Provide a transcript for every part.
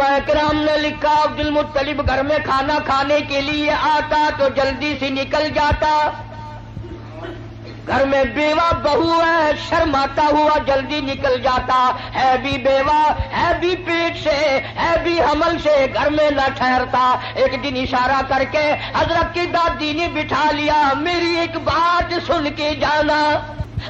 علماء کرام نے لکھا عبد المطلب گھر میں کھانا کھانے کے لیے آتا تو جلدی سے نکل جاتا. گھر میں بیوہ بہو ہے، شرماتا ہوا جلدی نکل جاتا. ہے بھی بیوہ، ہے بھی پیٹ سے، ہے بھی حمل سے، گھر میں نہ ٹھہرتا. ایک دن اشارہ کر کے حضرت کی دادی نے بٹھا لیا، میری ایک بات سن کے جانا.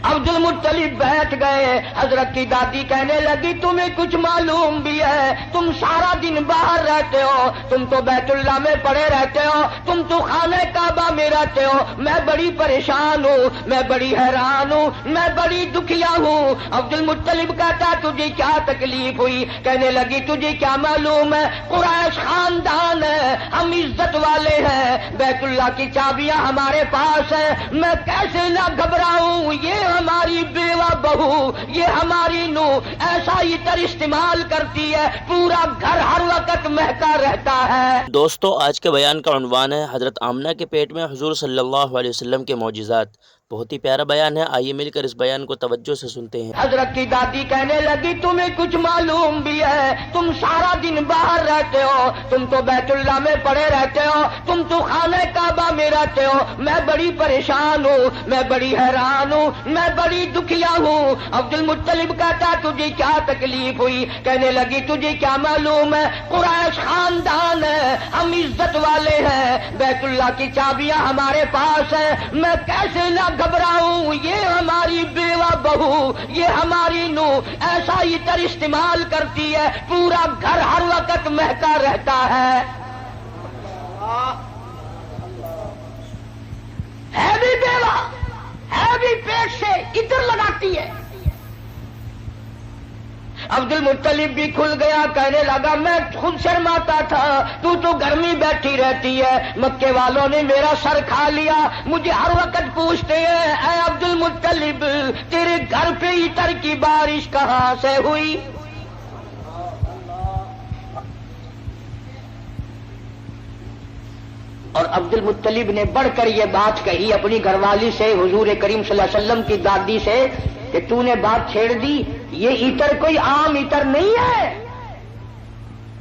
عبد المطلب بیٹھ گئے. حضرت کی دادی کہنے لگی تمہیں کچھ معلوم بھی ہے؟ تم سارا دن باہر رہتے ہو، تم تو بیت اللہ میں پڑے رہتے ہو، تم تو خانہ کعبہ میں رہتے ہو. میں بڑی پریشان ہوں، میں بڑی حیران ہوں، میں بڑی دکھیا ہوں. عبد المطلب کہتا تجھے کیا تکلیف ہوئی؟ کہنے لگی تجھے کیا معلوم ہے، قریش خاندان ہے، ہم عزت والے ہیں، بیت اللہ کی چابیاں ہمارے پاس ہیں، میں کیسے نہ گھبراؤں؟ یہ ہماری بیوہ بہو، یہ ہماری نو ایسا عطر استعمال کرتی ہے، پورا گھر ہر وقت مہکا رہتا ہے. دوستو، آج کے بیان کا عنوان ہے حضرت آمنہ کے پیٹ میں حضور صلی اللہ علیہ وسلم کے معجزات. بہت ہی پیارا بیان ہے، آئیے مل کر اس بیان کو توجہ سے سنتے ہیں. حضرت کی دادی کہنے لگی تمہیں کچھ معلوم بھی ہے؟ تم سارا دن باہر رہتے ہو، تم تو بیت اللہ میں پڑے رہتے ہو، تم تو خانہ کعبہ میں رہتے ہو، میں بڑی پریشان ہوں، میں بڑی حیران ہوں، میں بڑی دکھیا ہوں. عبد المطلب کہتا تجھے کیا تکلیف ہوئی؟ کہنے لگی تجھے کیا معلوم ہے، قریش خاندان ہے، ہم عزت والے ہیں، بیت اللہ کی چابیاں ہمارے پاس ہیں، میں کیسے نہ گھبراؤں؟ یہ ہماری بیوہ بہو، یہ ہماری نو ایسا عطر استعمال کرتی ہے، پورا گھر ہر وقت مہکا رہتا ہے. ہے بھی بیوہ، ہے بھی پیٹ سے، عطر لگاتی ہے. عبد المطلب بھی کھل گیا، کہنے لگا میں خود شرماتا تھا، تو گھر میں بیٹھی رہتی ہے، مکے والوں نے میرا سر کھا لیا، مجھے ہر وقت پوچھتے ہیں اے عبد المطلب تیرے گھر پہ عطر کی بارش کہاں سے ہوئی؟ اور عبد المطلب نے بڑھ کر یہ بات کہی اپنی گھر والی سے، حضور کریم صلی اللہ علیہ وسلم کی دادی سے، کہ تو نے بات چھیڑ دی، یہ عطر کوئی عام عطر نہیں ہے،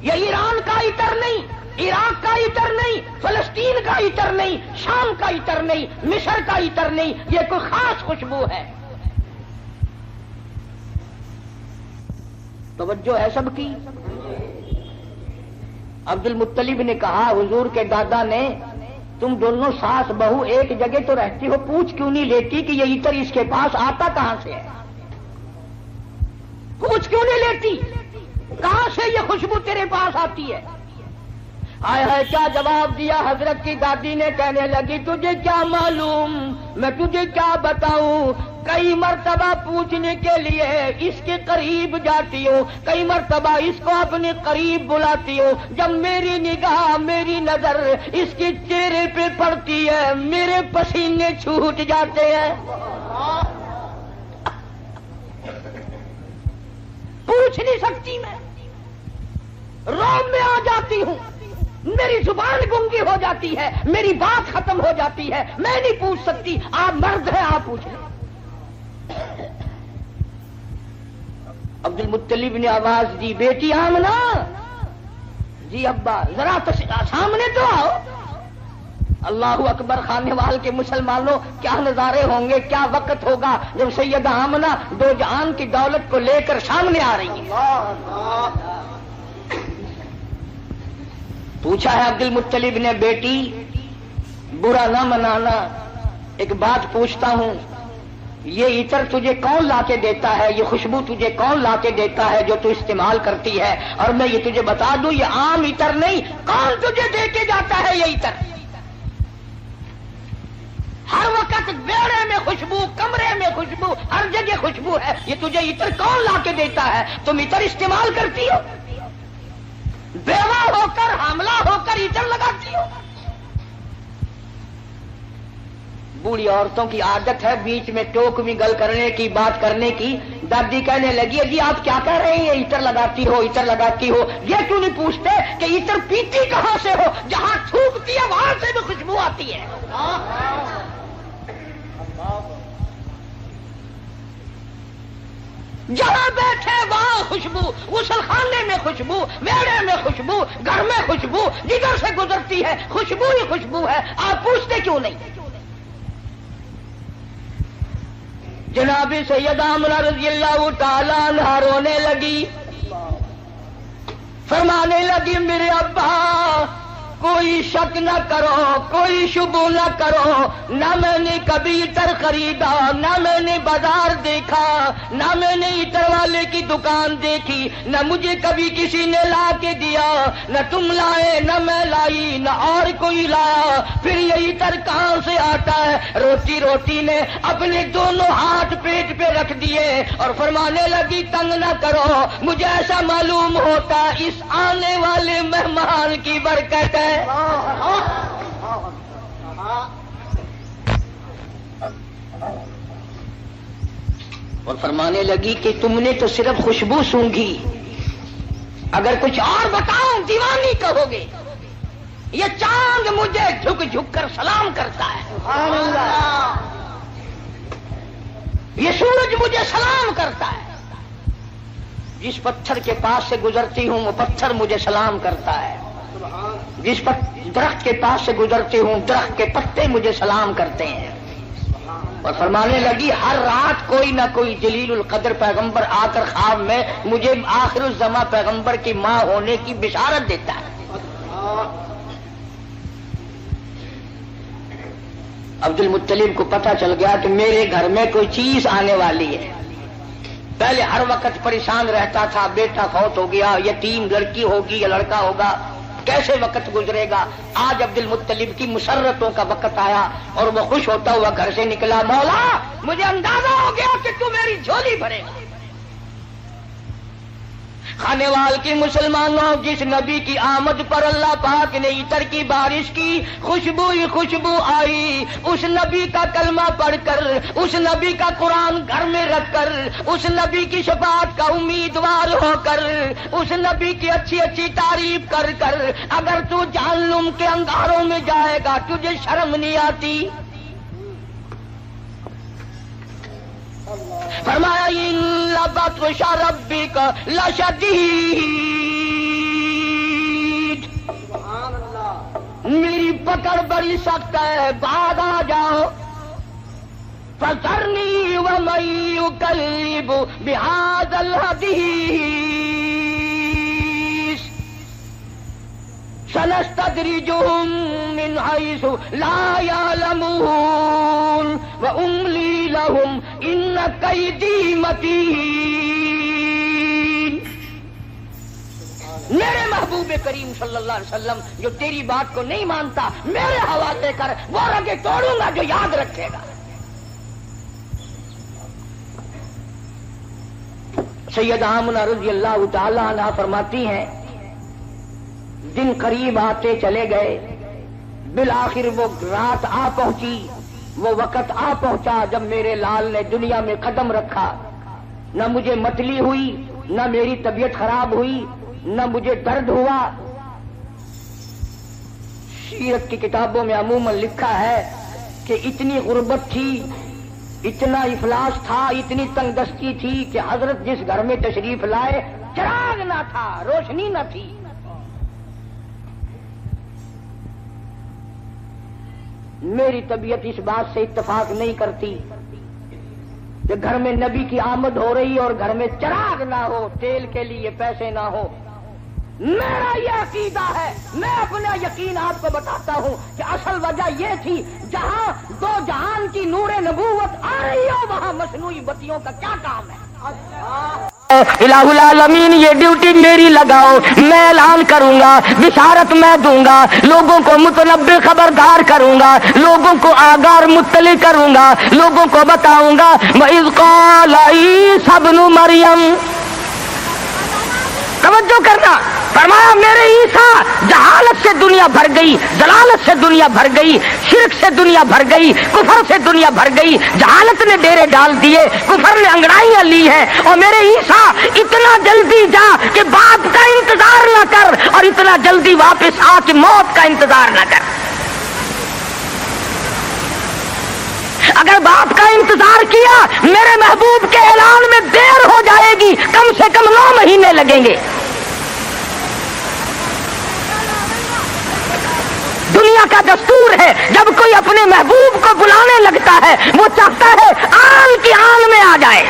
یہ ایران کا عطر نہیں، عراق کا عطر نہیں، فلسطین کا عطر نہیں، شام کا عطر نہیں، مصر کا عطر نہیں، یہ کوئی خاص خوشبو ہے. توجہ ہے سب کی؟ عبد المطلب نے کہا حضور کے دادا نے تم دونوں ساس بہو ایک جگہ تو رہتی ہو، پوچھ کیوں نہیں لیتی کہ یہ عطر اس کے پاس آتا کہاں سے ہے؟ پوچھ کیوں نہیں لیتی کہاں سے یہ خوشبو تیرے پاس آتی ہے؟ ہائے ہائے کیا جواب دیا حضرت کی دادی نے. کہنے لگی تجھے کیا معلوم، میں تجھے کیا بتاؤں، کئی مرتبہ پوچھنے کے لیے اس کے قریب جاتی ہوں، کئی مرتبہ اس کو اپنے قریب بلاتی ہوں، جب میری نگاہ میری نظر اس کے چہرے پہ پڑتی ہے میرے پسینے چھوٹ جاتے ہیں. پوچھ نہیں سکتی، میں روم میں آ جاتی ہوں، میری زبان گنگی ہو جاتی ہے، میری بات ختم ہو جاتی ہے، میں نہیں پوچھ سکتی. آپ مرد ہیں، آپ پوچھ لیں. عبد المطلب نے آواز دی بیٹی آمنہ. جی ابا ذرا سامنے تو آؤ. اللہ اکبر، خانے وال کے مسلمانوں کیا نظارے ہوں گے، کیا وقت ہوگا جب سیدہ آمنہ دو جہان کی دولت کو لے کر سامنے آ رہی ہے. پوچھا ہے عبد المطلب نے بیٹی برا نہ منانا، ایک بات پوچھتا ہوں، یہ عطر تجھے کون لا کے دیتا ہے، یہ خوشبو تجھے کون لا کے دیتا ہے جو تو استعمال کرتی ہے؟ اور میں یہ تجھے بتا دوں یہ عام عطر نہیں، کون تجھے دے کے جاتا ہے یہ عطر؟ ہر وقت بیڑے میں خوشبو، کمرے میں خوشبو، ہر جگہ خوشبو ہے، یہ تجھے عطر کون لا کے دیتا ہے؟ تم عطر استعمال کرتی ہو، بیوہ ہو کر حاملہ ہو کر عطر لگاتی ہو. بوڑھی عورتوں کی عادت ہے بیچ میں ٹوک میں گل کرنے کی، بات کرنے کی. دادی کہنے لگی جی آپ کیا کہہ رہے ہیں، عطر لگاتی ہو، عطر لگاتی ہو. یہ کیوں نہیں پوچھتے کہ عطر پیتی کہاں سے ہو؟ جہاں تھوکتی ہے وہاں سے بھی خوشبو آتی ہے. جہاں بیٹھے وہاں خوشبو، غسل خانے میں خوشبو، ویڑے میں خوشبو، گھر میں خوشبو، جدھر سے گزرتی ہے خوشبو ہی خوشبو ہے. آپ پوچھتے کیوں نہیں؟ جناب سیدہ آمنہ رضی اللہ تعالیٰ عنہا رونے لگی، فرمانے لگی میرے ابا کوئی شک نہ کرو، کوئی شبہ نہ کرو، نہ میں نے کبھی عطر خریدا، نہ میں نے بازار دیکھا، نہ میں نے عطر والے کی دکان دیکھی، نہ مجھے کبھی کسی نے لا کے دیا، نہ تم لائے نہ میں لائی نہ اور کوئی لایا، پھر یہ عطر کہاں سے آتا ہے؟ روتی روتی نے اپنے دونوں ہاتھ پیٹ پہ رکھ دیے اور فرمانے لگی تنگ نہ کرو، مجھے ایسا معلوم ہوتا اس آنے والے مہمان کی برکت ہے. اور فرمانے لگی کہ تم نے تو صرف خوشبو سونگھی، اگر کچھ اور بتاؤں دیوانی کہو گے. یہ چاند مجھے جھک جھک کر سلام کرتا ہے، سبحان اللہ. یہ سورج مجھے سلام کرتا ہے، جس پتھر کے پاس سے گزرتی ہوں وہ پتھر مجھے سلام کرتا ہے، جس درخت کے پاس سے گزرتی ہوں درخت کے پتے مجھے سلام کرتے ہیں. اور فرمانے لگی ہر رات کوئی نہ کوئی جلیل القدر پیغمبر آ کر خواب میں مجھے آخر الزماں پیغمبر کی ماں ہونے کی بشارت دیتا ہے. عبد المطلب کو پتہ چل گیا کہ میرے گھر میں کوئی چیز آنے والی ہے. پہلے ہر وقت پریشان رہتا تھا، بیٹا فوت ہو گیا، یتیم لڑکی ہوگی یا لڑکا ہوگا، کیسے وقت گزرے گا. آج عبد المطلب کی مسرتوں کا وقت آیا اور وہ خوش ہوتا ہوا گھر سے نکلا. مولا مجھے اندازہ ہو گیا کہ تو میری جھولی بھرے گا. کھانے وال کی مسلمانوں، جس نبی کی آمد پر اللہ پاک نے عطر کی بارش کی، خوشبو ہی خوشبو آئی. اس نبی کا کلمہ پڑھ کر، اس نبی کا قرآن گھر میں رکھ کر، اس نبی کی شفاعت کا امیدوار ہو کر، اس نبی کی اچھی اچھی تعریف کر کر اگر تو جہنم کے انگاروں میں جائے گا تجھے شرم نہیں آتی؟ فرمایا ان بطش ربک لشدید، میری پکڑ بڑی سخت ہے، بعد آ جاؤ. فذرنی ومن یکذب بہذا الحدیث سنستدرجهم من حيث لا يعلمون وأملي لهم إن كيدي متين. میرے محبوب کریم صلی اللہ علیہ وسلم جو تیری بات کو نہیں مانتا میرے حوالے کر، وہ رگے توڑوں گا جو یاد رکھے گا. سیدہ آمنہ رضی اللہ تعالی عنہا فرماتی ہیں دن قریب آتے چلے گئے، بالآخر وہ رات آ پہنچی، وہ وقت آ پہنچا جب میرے لال نے دنیا میں قدم رکھا. نہ مجھے متلی ہوئی، نہ میری طبیعت خراب ہوئی، نہ مجھے درد ہوا. سیرت کی کتابوں میں عموماً لکھا ہے کہ اتنی غربت تھی، اتنا افلاس تھا، اتنی تنگ دستی تھی کہ حضرت جس گھر میں تشریف لائے چراغ نہ تھا، روشنی نہ تھی. میری طبیعت اس بات سے اتفاق نہیں کرتی کہ گھر میں نبی کی آمد ہو رہی اور گھر میں چراغ نہ ہو، تیل کے لیے پیسے نہ ہو. میرا یہ عقیدہ ہے، میں اپنا یقین آپ کو بتاتا ہوں کہ اصل وجہ یہ تھی جہاں دو جہان کی نور نبوت آ رہی ہو وہاں مصنوعی بتیوں کا کیا کام ہے. الہ العالمین یہ ڈیوٹی میری لگاؤ، میں اعلان کروں گا، بشارت میں دوں گا، لوگوں کو متنبع خبردار کروں گا، لوگوں کو آگاہ مطلع کروں گا، لوگوں کو بتاؤں گا. وَإِذْ قَالَ عِیسیٰ ابْنُ مَرْیَم، توجہ کرنا، فرمایا میرے عیسیٰ جہالت سے دنیا بھر گئی، ضلالت سے دنیا بھر گئی، شرک سے دنیا بھر گئی، کفر سے دنیا بھر گئی. جہالت نے ڈیرے ڈال دیے، کفر نے انگڑائیاں لی ہیں. اور میرے عیسیٰ اتنا جلدی جا کہ باپ کا انتظار نہ کر، اور اتنا جلدی واپس آ کہ موت کا انتظار نہ کر. اگر باپ کا انتظار کیا میرے محبوب کے اعلان میں دیر ہو جائے گی، کم سے کم 9 مہینے لگیں گے۔ دنیا کا دستور ہے جب کوئی اپنے محبوب کو بلانے لگتا ہے وہ چاہتا ہے آن کی آن میں آ جائے۔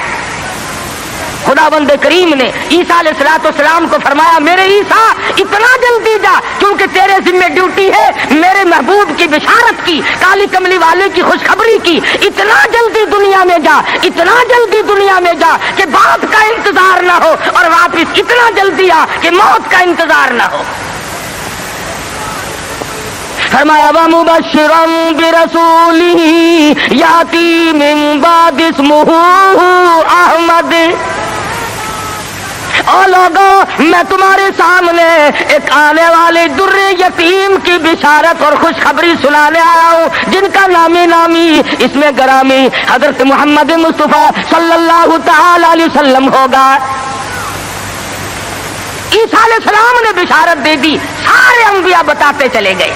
خداوند کریم نے عیسیٰ علیہ السلام کو فرمایا میرے عیسیٰ اتنا جلدی جا، کیونکہ تیرے ذمہ ڈیوٹی ہے میرے محبوب کی بشارت کی، کالی کملی والے کی خوشخبری کی۔ اتنا جلدی دنیا میں جا، اتنا جلدی دنیا میں جا کہ باپ کا انتظار نہ ہو، اور واپس اتنا جلدی آ کہ موت کا انتظار نہ ہو۔ فرمایا وَمُبَشِّرًا بِرَسُولٍ يَأْتِي مِن بَعْدِهِ اسْمُهُ أَحْمَدُ۔ او لوگوں میں تمہارے سامنے ایک آنے والے در یتیم کی بشارت اور خوشخبری سنانے آیا ہوں، جن کا نامی اس میں گرامی حضرت محمد مصطفیٰ صلی اللہ تعالی علیہ وسلم ہوگا۔ عیسیٰ علیہ السلام نے بشارت دے دی، سارے انبیاء بتاتے چلے گئے۔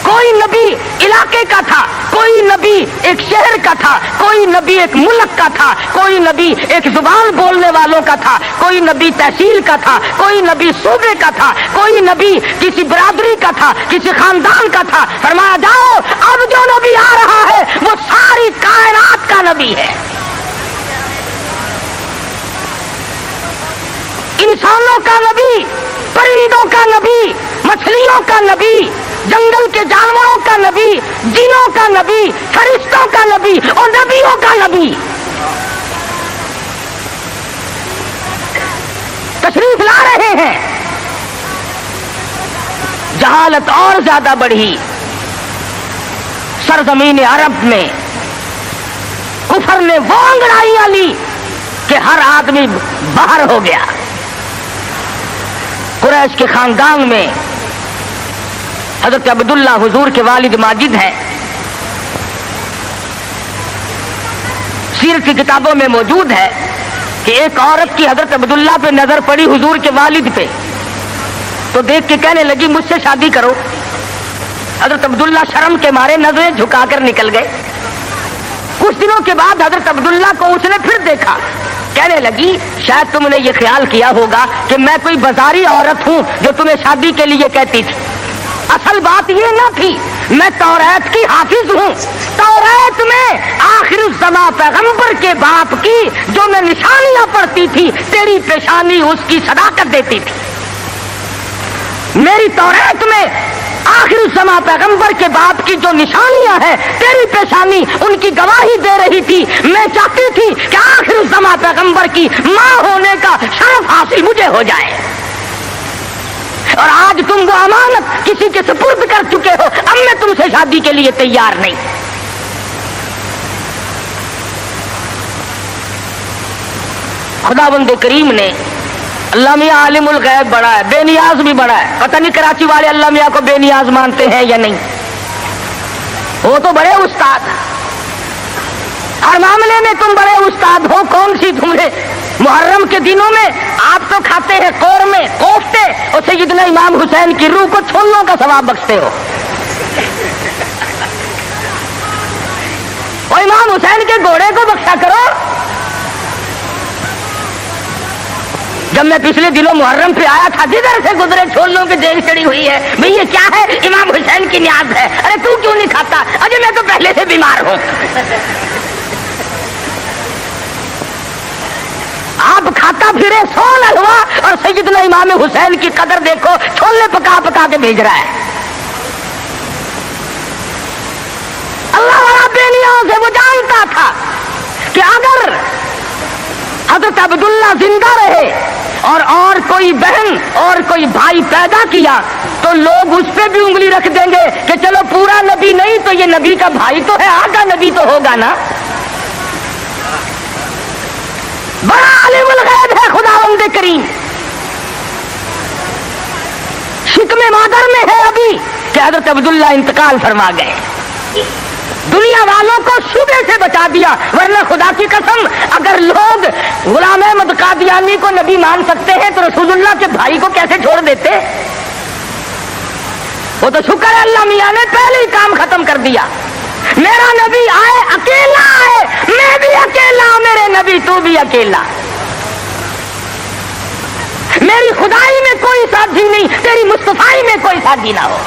کوئی نبی علاقے کا تھا، کوئی نبی ایک شہر کا تھا، کوئی نبی ایک ملک کا تھا، کوئی نبی ایک زبان بولنے والوں کا تھا، کوئی نبی تحصیل کا تھا، کوئی نبی صوبے کا تھا، کوئی نبی کسی برادری کا تھا، کسی خاندان کا تھا۔ فرمایا جاؤ اب جو نبی آ رہا ہے وہ ساری کائنات کا نبی ہے، انسانوں کا نبی، پرندوں کا نبی، مچھلیوں کا نبی، جنگل کے جانوروں کا نبی، جنوں کا نبی، فرشتوں کا نبی اور نبیوں کا نبی تشریف لا رہے ہیں۔ جہالت اور زیادہ بڑھی سرزمین عرب میں، کفر نے وہ انگڑائیاں لی کہ ہر آدمی باہر ہو گیا۔ قریش کے خاندان میں حضرت عبداللہ حضور کے والد ماجد ہیں، سیرت کی کتابوں میں موجود ہے کہ ایک عورت کی حضرت عبداللہ پہ نظر پڑی حضور کے والد پہ، تو دیکھ کے کہنے لگی مجھ سے شادی کرو۔ حضرت عبداللہ شرم کے مارے نظریں جھکا کر نکل گئے۔ کچھ دنوں کے بعد حضرت عبداللہ کو اس نے پھر دیکھا، کہنے لگی شاید تم نے یہ خیال کیا ہوگا کہ میں کوئی بازاری عورت ہوں جو تمہیں شادی کے لیے کہتی تھی۔ اصل بات یہ نہ تھی، میں توریت کی حافظ ہوں، توریت میں آخر الزمان پیغمبر کے باپ کی جو میں نشانیاں پڑھتی تھی تیری پیشانی اس کی صداقت دیتی تھی۔ میری توریت میں آخر الزمان پیغمبر کے باپ کی جو نشانیاں ہیں تیری پیشانی ان کی گواہی دے رہی تھی۔ میں چاہتی تھی کہ آخر الزمان پیغمبر کی ماں ہونے کا شرف حاصل مجھے ہو جائے، اور آج تم وہ امانت کسی کے سپرد کر چکے ہو، اب میں تم سے شادی کے لیے تیار نہیں۔ خداوند کریم نے اللہ میاں عالم الغیب بڑا ہے، بے نیاز بھی بڑا ہے۔ پتہ نہیں کراچی والے اللہ میاں کو بے نیاز مانتے ہیں یا نہیں، وہ تو بڑے استاد، ہر معاملے میں تم بڑے استاد ہو۔ کون سی تمہیں محرم کے دنوں میں آپ تو کھاتے ہیں قورمے کوفتے اور سیدنا امام حسین کی روح کو چھولوں کا ثواب بخشتے ہو۔ اور امام حسین کے گھوڑے کو بخشا کرو۔ جب میں پچھلے دنوں محرم پہ آیا تھا، جدھر سے گزرے چھولوں کی دیگ چڑی ہوئی ہے، بھئی یہ کیا ہے؟ امام حسین کی نیاز ہے۔ ارے تو کیوں نہیں کھاتا؟ اجے میں تو پہلے سے بیمار ہوں۔ آپ کھاتا پھرے سول حلوا، اور سیدنا امام حسین کی قدر دیکھو، چھولے پکا پکا کے بھیج رہا ہے۔ اللہ والا بے نیاز ہے، وہ جانتا تھا کہ اگر حضرت عبداللہ زندہ رہے اور کوئی بہن اور کوئی بھائی پیدا کیا تو لوگ اس پہ بھی انگلی رکھ دیں گے کہ چلو پورا نبی نہیں تو یہ نبی کا بھائی تو ہے، آگا نبی تو ہوگا نا۔ بڑا عالم الغیب ہے خداوند کریم، شکم مادر میں ہے ابھی کہ حضرت عبداللہ انتقال فرما گئے۔ دنیا والوں کو شبے سے بچا دیا، ورنہ خدا کی قسم اگر لوگ غلام احمد قادیانی کو نبی مان سکتے ہیں تو رسول اللہ کے بھائی کو کیسے چھوڑ دیتے؟ وہ تو شکر ہے اللہ میاں نے پہلے ہی کام ختم کر دیا۔ میرا نبی آئے اکیلا آئے، میں بھی اکیلا، میرے نبی تو بھی اکیلا، میری خدائی میں کوئی ساتھی نہیں، تیری مصطفائی میں کوئی ساتھی نہ ہو،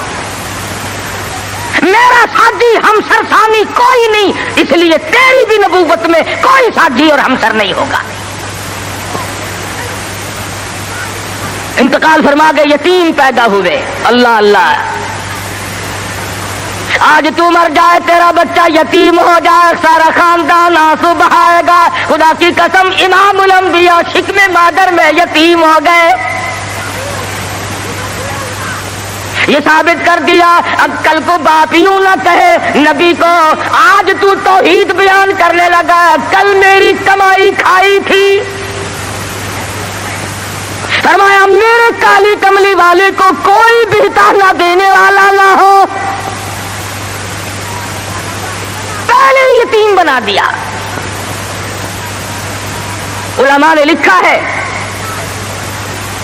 میرا ساتھی ہمسر ثانی کوئی نہیں، اس لیے تیری بھی نبوت میں کوئی ساتھی اور ہمسر نہیں ہوگا۔ انتقال فرما گئے، یتیم پیدا ہوئے، اللہ اللہ، آج تو مر جائے تیرا بچہ یتیم ہو جائے، سارا خاندان آنسو بہائے گا، خدا کی قسم امام الانبیاء شکم مادر میں یتیم ہو گئے۔ یہ ثابت کر دیا اب کل کو باپ یوں نہ کہے نبی کو، آج تو توحید بیان کرنے لگا، کل میری کمائی کھائی تھی۔ فرمایا میرے کالی کملی والے کو کوئی بہتا نہ دینے والا نہ ہو، پہلے یتیم بنا دیا۔ علماء نے لکھا ہے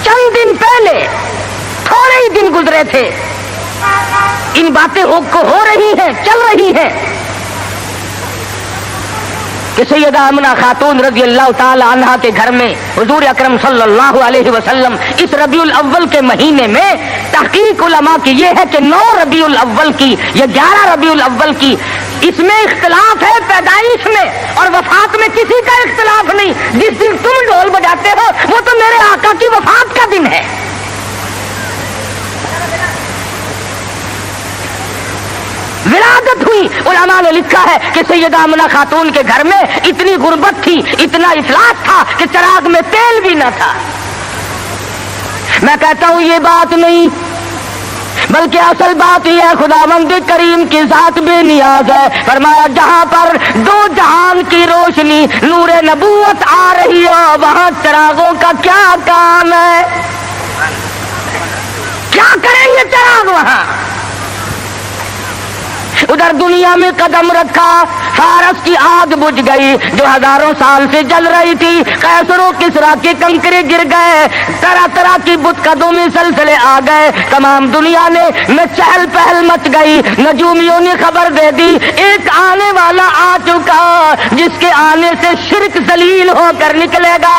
چند دن پہلے، تھوڑے ہی دن گزرے تھے، ان باتیں ہو رہی ہیں، چل رہی ہیں کہ سیدہ آمنہ خاتون رضی اللہ تعالی عنہا کے گھر میں حضور اکرم صلی اللہ علیہ وسلم اس ربیع الاول کے مہینے میں، تحقیق علماء کی یہ ہے کہ 9 ربیع الاول کی یا 11 ربیع الاول کی، اس میں اختلاف ہے پیدائش میں، اور وفات میں کسی کا اختلاف نہیں۔ جس دن تم ڈھول بجاتے ہو وہ تو میرے آقا کی وفات کا دن ہے۔ ولادت ہوئی، علماء نے لکھا ہے کہ سیدہ آمنہ خاتون کے گھر میں اتنی غربت تھی، اتنا افلاس تھا کہ چراغ میں تیل بھی نہ تھا۔ میں کہتا ہوں یہ بات نہیں، بلکہ اصل بات یہ ہے خداوند کریم کی ذات بے نیاز ہے۔ فرمایا جہاں پر 2 جہان کی روشنی نور نبوت آ رہی ہو، وہاں چراغوں کا کیا کام ہے؟ کیا کریں گے چراغ وہاں؟ ادھر دنیا میں قدم رکھا، فارس کی آگ بجھ گئی جو ہزاروں سال سے جل رہی تھی، قیصر و کسریٰ کے کنکرے گر گئے، طرح طرح کی بت قدوں میں سلسلے آ گئے، تمام دنیا میں چہل پہل مچ گئی۔ نجومیوں نے خبر دے دی ایک آنے والا آ چکا جس کے آنے سے شرک ذلیل ہو کر نکلے گا۔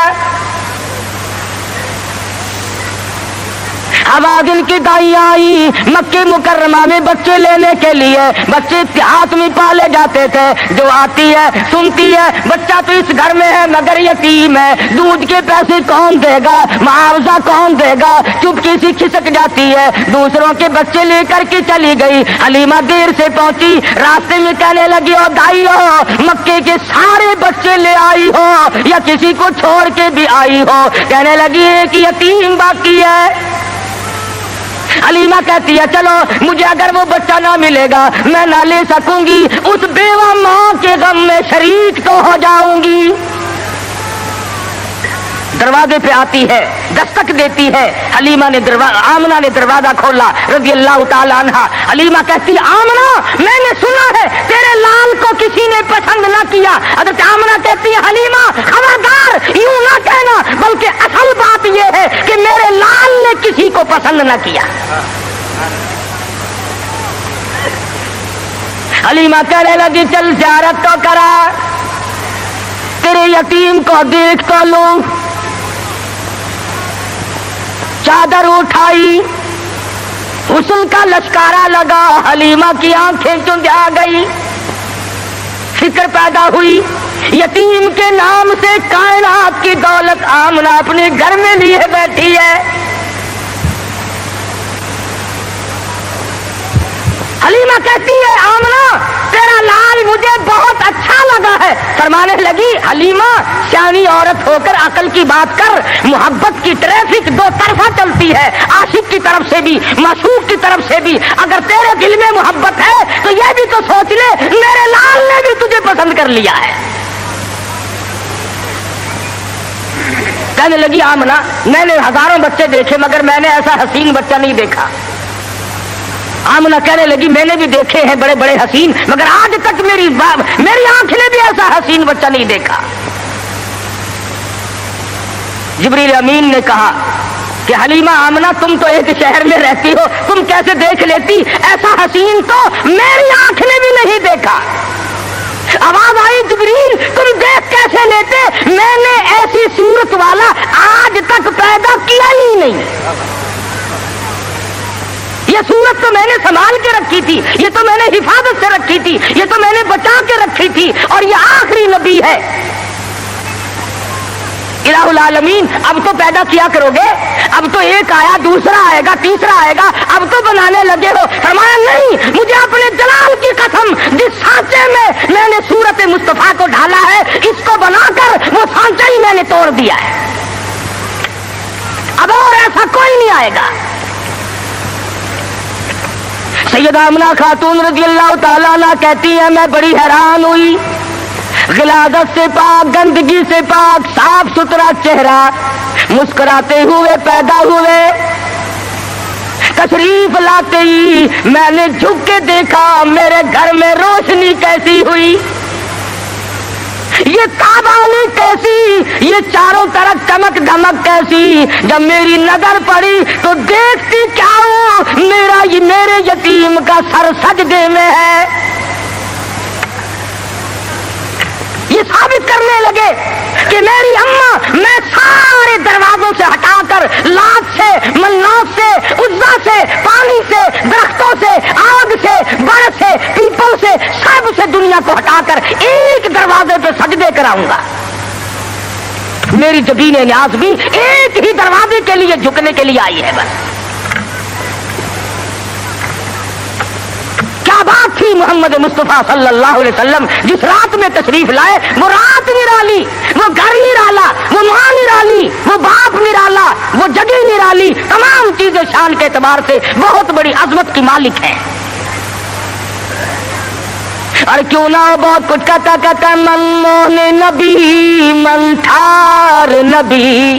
آواز ان کی دائی آئی مکہ مکرمہ میں بچے لینے کے لیے، بچے ہاتھ میں پالے جاتے تھے، جو آتی ہے سنتی ہے بچہ تو اس گھر میں ہے مگر یتیم ہے، دودھ کے پیسے کون دے گا، معاوضہ کون دے گا، چپکی سی کھسک جاتی ہے، دوسروں کے بچے لے کر کے چلی گئی۔ حلیمہ دیر سے پہنچی، راستے میں کہنے لگی او دائی ہو، مکے کے سارے بچے لے آئی ہو یا کسی کو چھوڑ کے بھی آئی ہو؟ کہنے لگی ایک یتیم باقی ہے۔ حلیمہ کہتی ہے چلو مجھے اگر وہ بچہ نہ ملے گا میں نہ لے سکوں گی، اس بیوہ ماں کے غم میں شریک تو ہو جاؤں گی۔ دروازے پہ آتی ہے، دستک دیتی ہے، حلیمہ نے آمنہ نے دروازہ کھولا رضی اللہ تعالی عنہا۔ حلیمہ کہتی آمنہ میں نے سنا ہے تیرے لال کو کسی نے پسند نہ کیا۔ حضرت آمنہ کہتی ہے حلیمہ خبردار یوں نہ کہنا، بلکہ اصل بات یہ ہے کہ میرے لال نے کسی کو پسند نہ کیا۔ حلیمہ کہنے لگی چل زیارت تو کرا، تیرے یتیم کو دیکھ تو لوں۔ چادر اٹھائی، حسن کا لشکارا لگا، حلیمہ کی آنکھیں چند آ گئی، فکر پیدا ہوئی یتیم کے نام سے کائنات کی دولت آمنہ اپنے گھر میں لیے بیٹھی ہے۔ حلیمہ کہتی ہے آمنہ تیرا لال مجھے بہت اچھا لگا ہے۔ فرمانے لگی حلیمہ سیانی عورت ہو کر عقل کی بات کر، محبت کی ٹریفک 2 طرفہ چلتی ہے، عاشق کی طرف سے بھی معشوق کی طرف سے بھی۔ اگر تیرے دل میں محبت ہے تو یہ بھی تو سوچ لے میرے لال نے بھی تجھے پسند کر لیا ہے۔ کہنے لگی آمنہ میں نے ہزاروں بچے دیکھے مگر میں نے ایسا حسین بچہ نہیں دیکھا۔ آمنہ کہنے لگی میں نے بھی دیکھے ہیں بڑے بڑے حسین مگر آج تک میری آنکھ نے بھی ایسا حسین بچہ نہیں دیکھا۔ جبریل امین نے کہا کہ حلیمہ آمنہ تم تو ایک شہر میں رہتی ہو، تم کیسے دیکھ لیتی؟ ایسا حسین تو میری آنکھ نے بھی نہیں دیکھا۔ آواز آئی جبریل تم دیکھ کیسے لیتے؟ میں نے ایسی صورت والا آج تک پیدا کیا ہی نہیں. یہ صورت تو میں نے سنبھال کے رکھی تھی، یہ تو میں نے حفاظت سے رکھی تھی، یہ تو میں نے بچا کے رکھی تھی، اور یہ آخری نبی ہے. الہ العالمین اب تو پیدا کیا کرو گے، اب تو ایک آیا، دوسرا آئے گا، تیسرا آئے گا، اب تو بنانے لگے ہو. فرمایا نہیں، مجھے اپنے جلال کی قسم، جس سانچے میں نے صورت مصطفیٰ کو ڈھالا ہے، اس کو بنا کر وہ سانچہ ہی میں نے توڑ دیا ہے. اب اور ایسا کوئی نہیں آئے گا. سیدہ آمنہ خاتون رضی اللہ تعالیٰ عنہ کہتی ہیں میں بڑی حیران ہوئی، غلاظت سے پاک، گندگی سے پاک، صاف ستھرا چہرہ، مسکراتے ہوئے پیدا ہوئے. تشریف لاتے ہی میں نے جھک کے دیکھا میرے گھر میں روشنی کیسی ہوئی، یہ تابانی کیسی، یہ چاروں طرف چمک دھمک کیسی. جب میری نظر پڑی تو دیکھتی کیا ہوں، میرے یتیم کا سر سجدے میں ہے. یہ ثابت کرنے لگے کہ میری اماں، میں سارے دروازوں سے ہٹا کر، لات سے، منات سے، عزا سے، پانی سے، درختوں سے، آگ سے، برف سے، پیپل سے، سب سے دنیا کو ہٹا کر ایک دروازے پہ سجدے کراؤں گا. میری جبین نیاز بھی ایک ہی دروازے کے لیے جھکنے کے لیے آئی ہے. بس کیا بات تھی محمد مصطفیٰ صلی اللہ علیہ وسلم جس رات میں تشریف لائے. وہ رات نرالی، وہ گھر نرالا، وہ ماں نرالی، وہ باپ نرالا، وہ جگہ نرالی، تمام چیزیں شان کے اعتبار سے بہت بڑی عظمت کی مالک ہیں. اور کیوں نہ بہت کچھ کہتا من موہن نبی، من ٹھار نبی،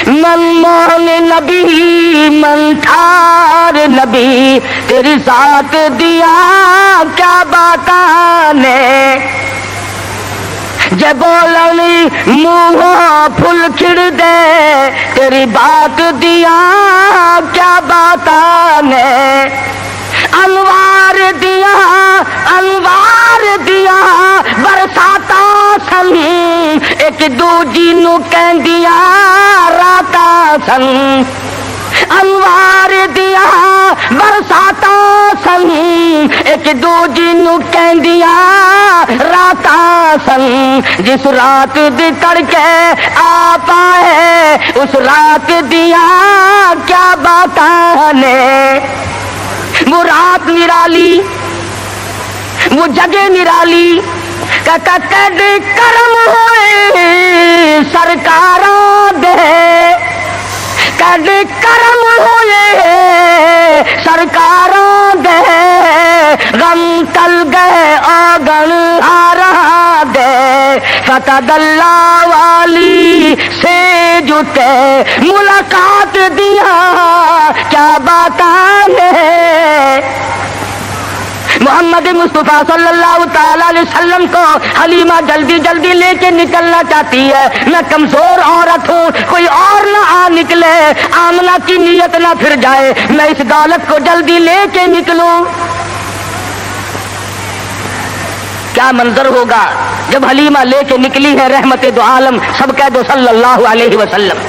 من موہن نبی، من ٹھار نبی، تیری ذات دیا کیا باتانے، جب بولنی منہ پھل کھڑ دے، تیری بات دیا کیا باتانے. انوار دیا، انوار دیا برساتا سن، ایک دوجی نو کہندیا راتا سن. انوار دیا برساتا سن، ایک دوجی نو کہندیا راتا سن. جس رات دی تڑکے آ پائے، اس رات دیا کیا باتاں نے. وہ رات نرالی، وہ جگہ نرالی. کہتا کد کرم ہوئے سرکاراں دے، کد کرم ہوئے سرکاراں دے، غم تل گئے آگن ہارا دے. فتح اللہ والی سے جتے ملاقات دیا کیا باتاں ہے. محمد مصطفیٰ صلی اللہ تعالی علیہ وسلم کو حلیمہ جلدی جلدی لے کے نکلنا چاہتی ہے. میں کمزور عورت ہوں، کوئی اور نہ آ نکلے، آمنہ کی نیت نہ پھر جائے، میں اس دولت کو جلدی لے کے نکلوں. کیا منظر ہوگا جب حلیمہ لے کے نکلی ہے رحمت دو عالم، سب کہہ دو صلی اللہ علیہ وسلم.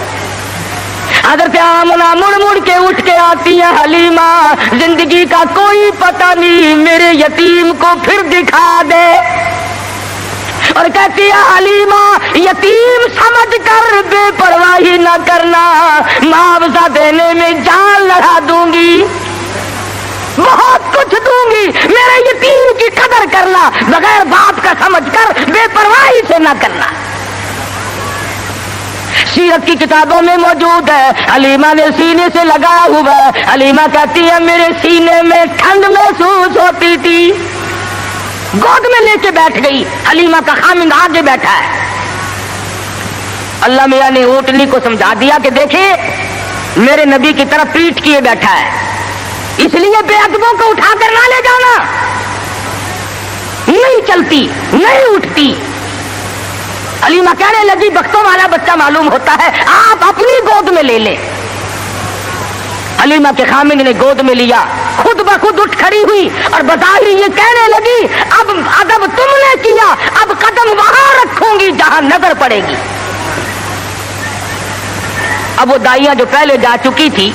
حضرت آمنہ مڑ مڑ کے اٹھ کے آتی ہے. حلیمہ زندگی کا کوئی پتہ نہیں، میرے یتیم کو پھر دکھا دے. اور کہتی ہے حلیمہ یتیم سمجھ کر بے پرواہی نہ کرنا، معاوضہ دینے میں جان لڑا دوں گی، بہت کچھ دوں گی، میرے یتیم کی قدر کرنا، بغیر باپ کا سمجھ کر بے پرواہی سے نہ کرنا. سیرت کی کتابوں میں موجود ہے، حلیمہ نے سینے سے لگایا ہوا ہے. حلیمہ کہتی ہے میرے سینے میں ٹھنڈ محسوس ہوتی تھی. گود میں لے کے بیٹھ گئی. حلیمہ کا خامند آگے بیٹھا ہے. اللہ میاں نے اونٹنی کو سمجھا دیا کہ دیکھیں میرے نبی کی طرف پیٹھ کیے بیٹھا ہے، اس لیے بے ادبوں کو اٹھا کر نہ لے جانا. نہیں چلتی، نہیں اٹھتی. حلیمہ کہنے لگی بختوں والا بچہ معلوم ہوتا ہے، آپ اپنی گود میں لے لیں. حلیمہ کے خامند نے گود میں لیا، خود خود بخود اٹھ کھڑی ہوئی اور بظاہر یہ کہنے لگی اب ادب تم نے کیا، اب قدم وہاں رکھوں گی جہاں نظر پڑے گی۔ اب وہ دائیاں جو پہلے جا چکی تھی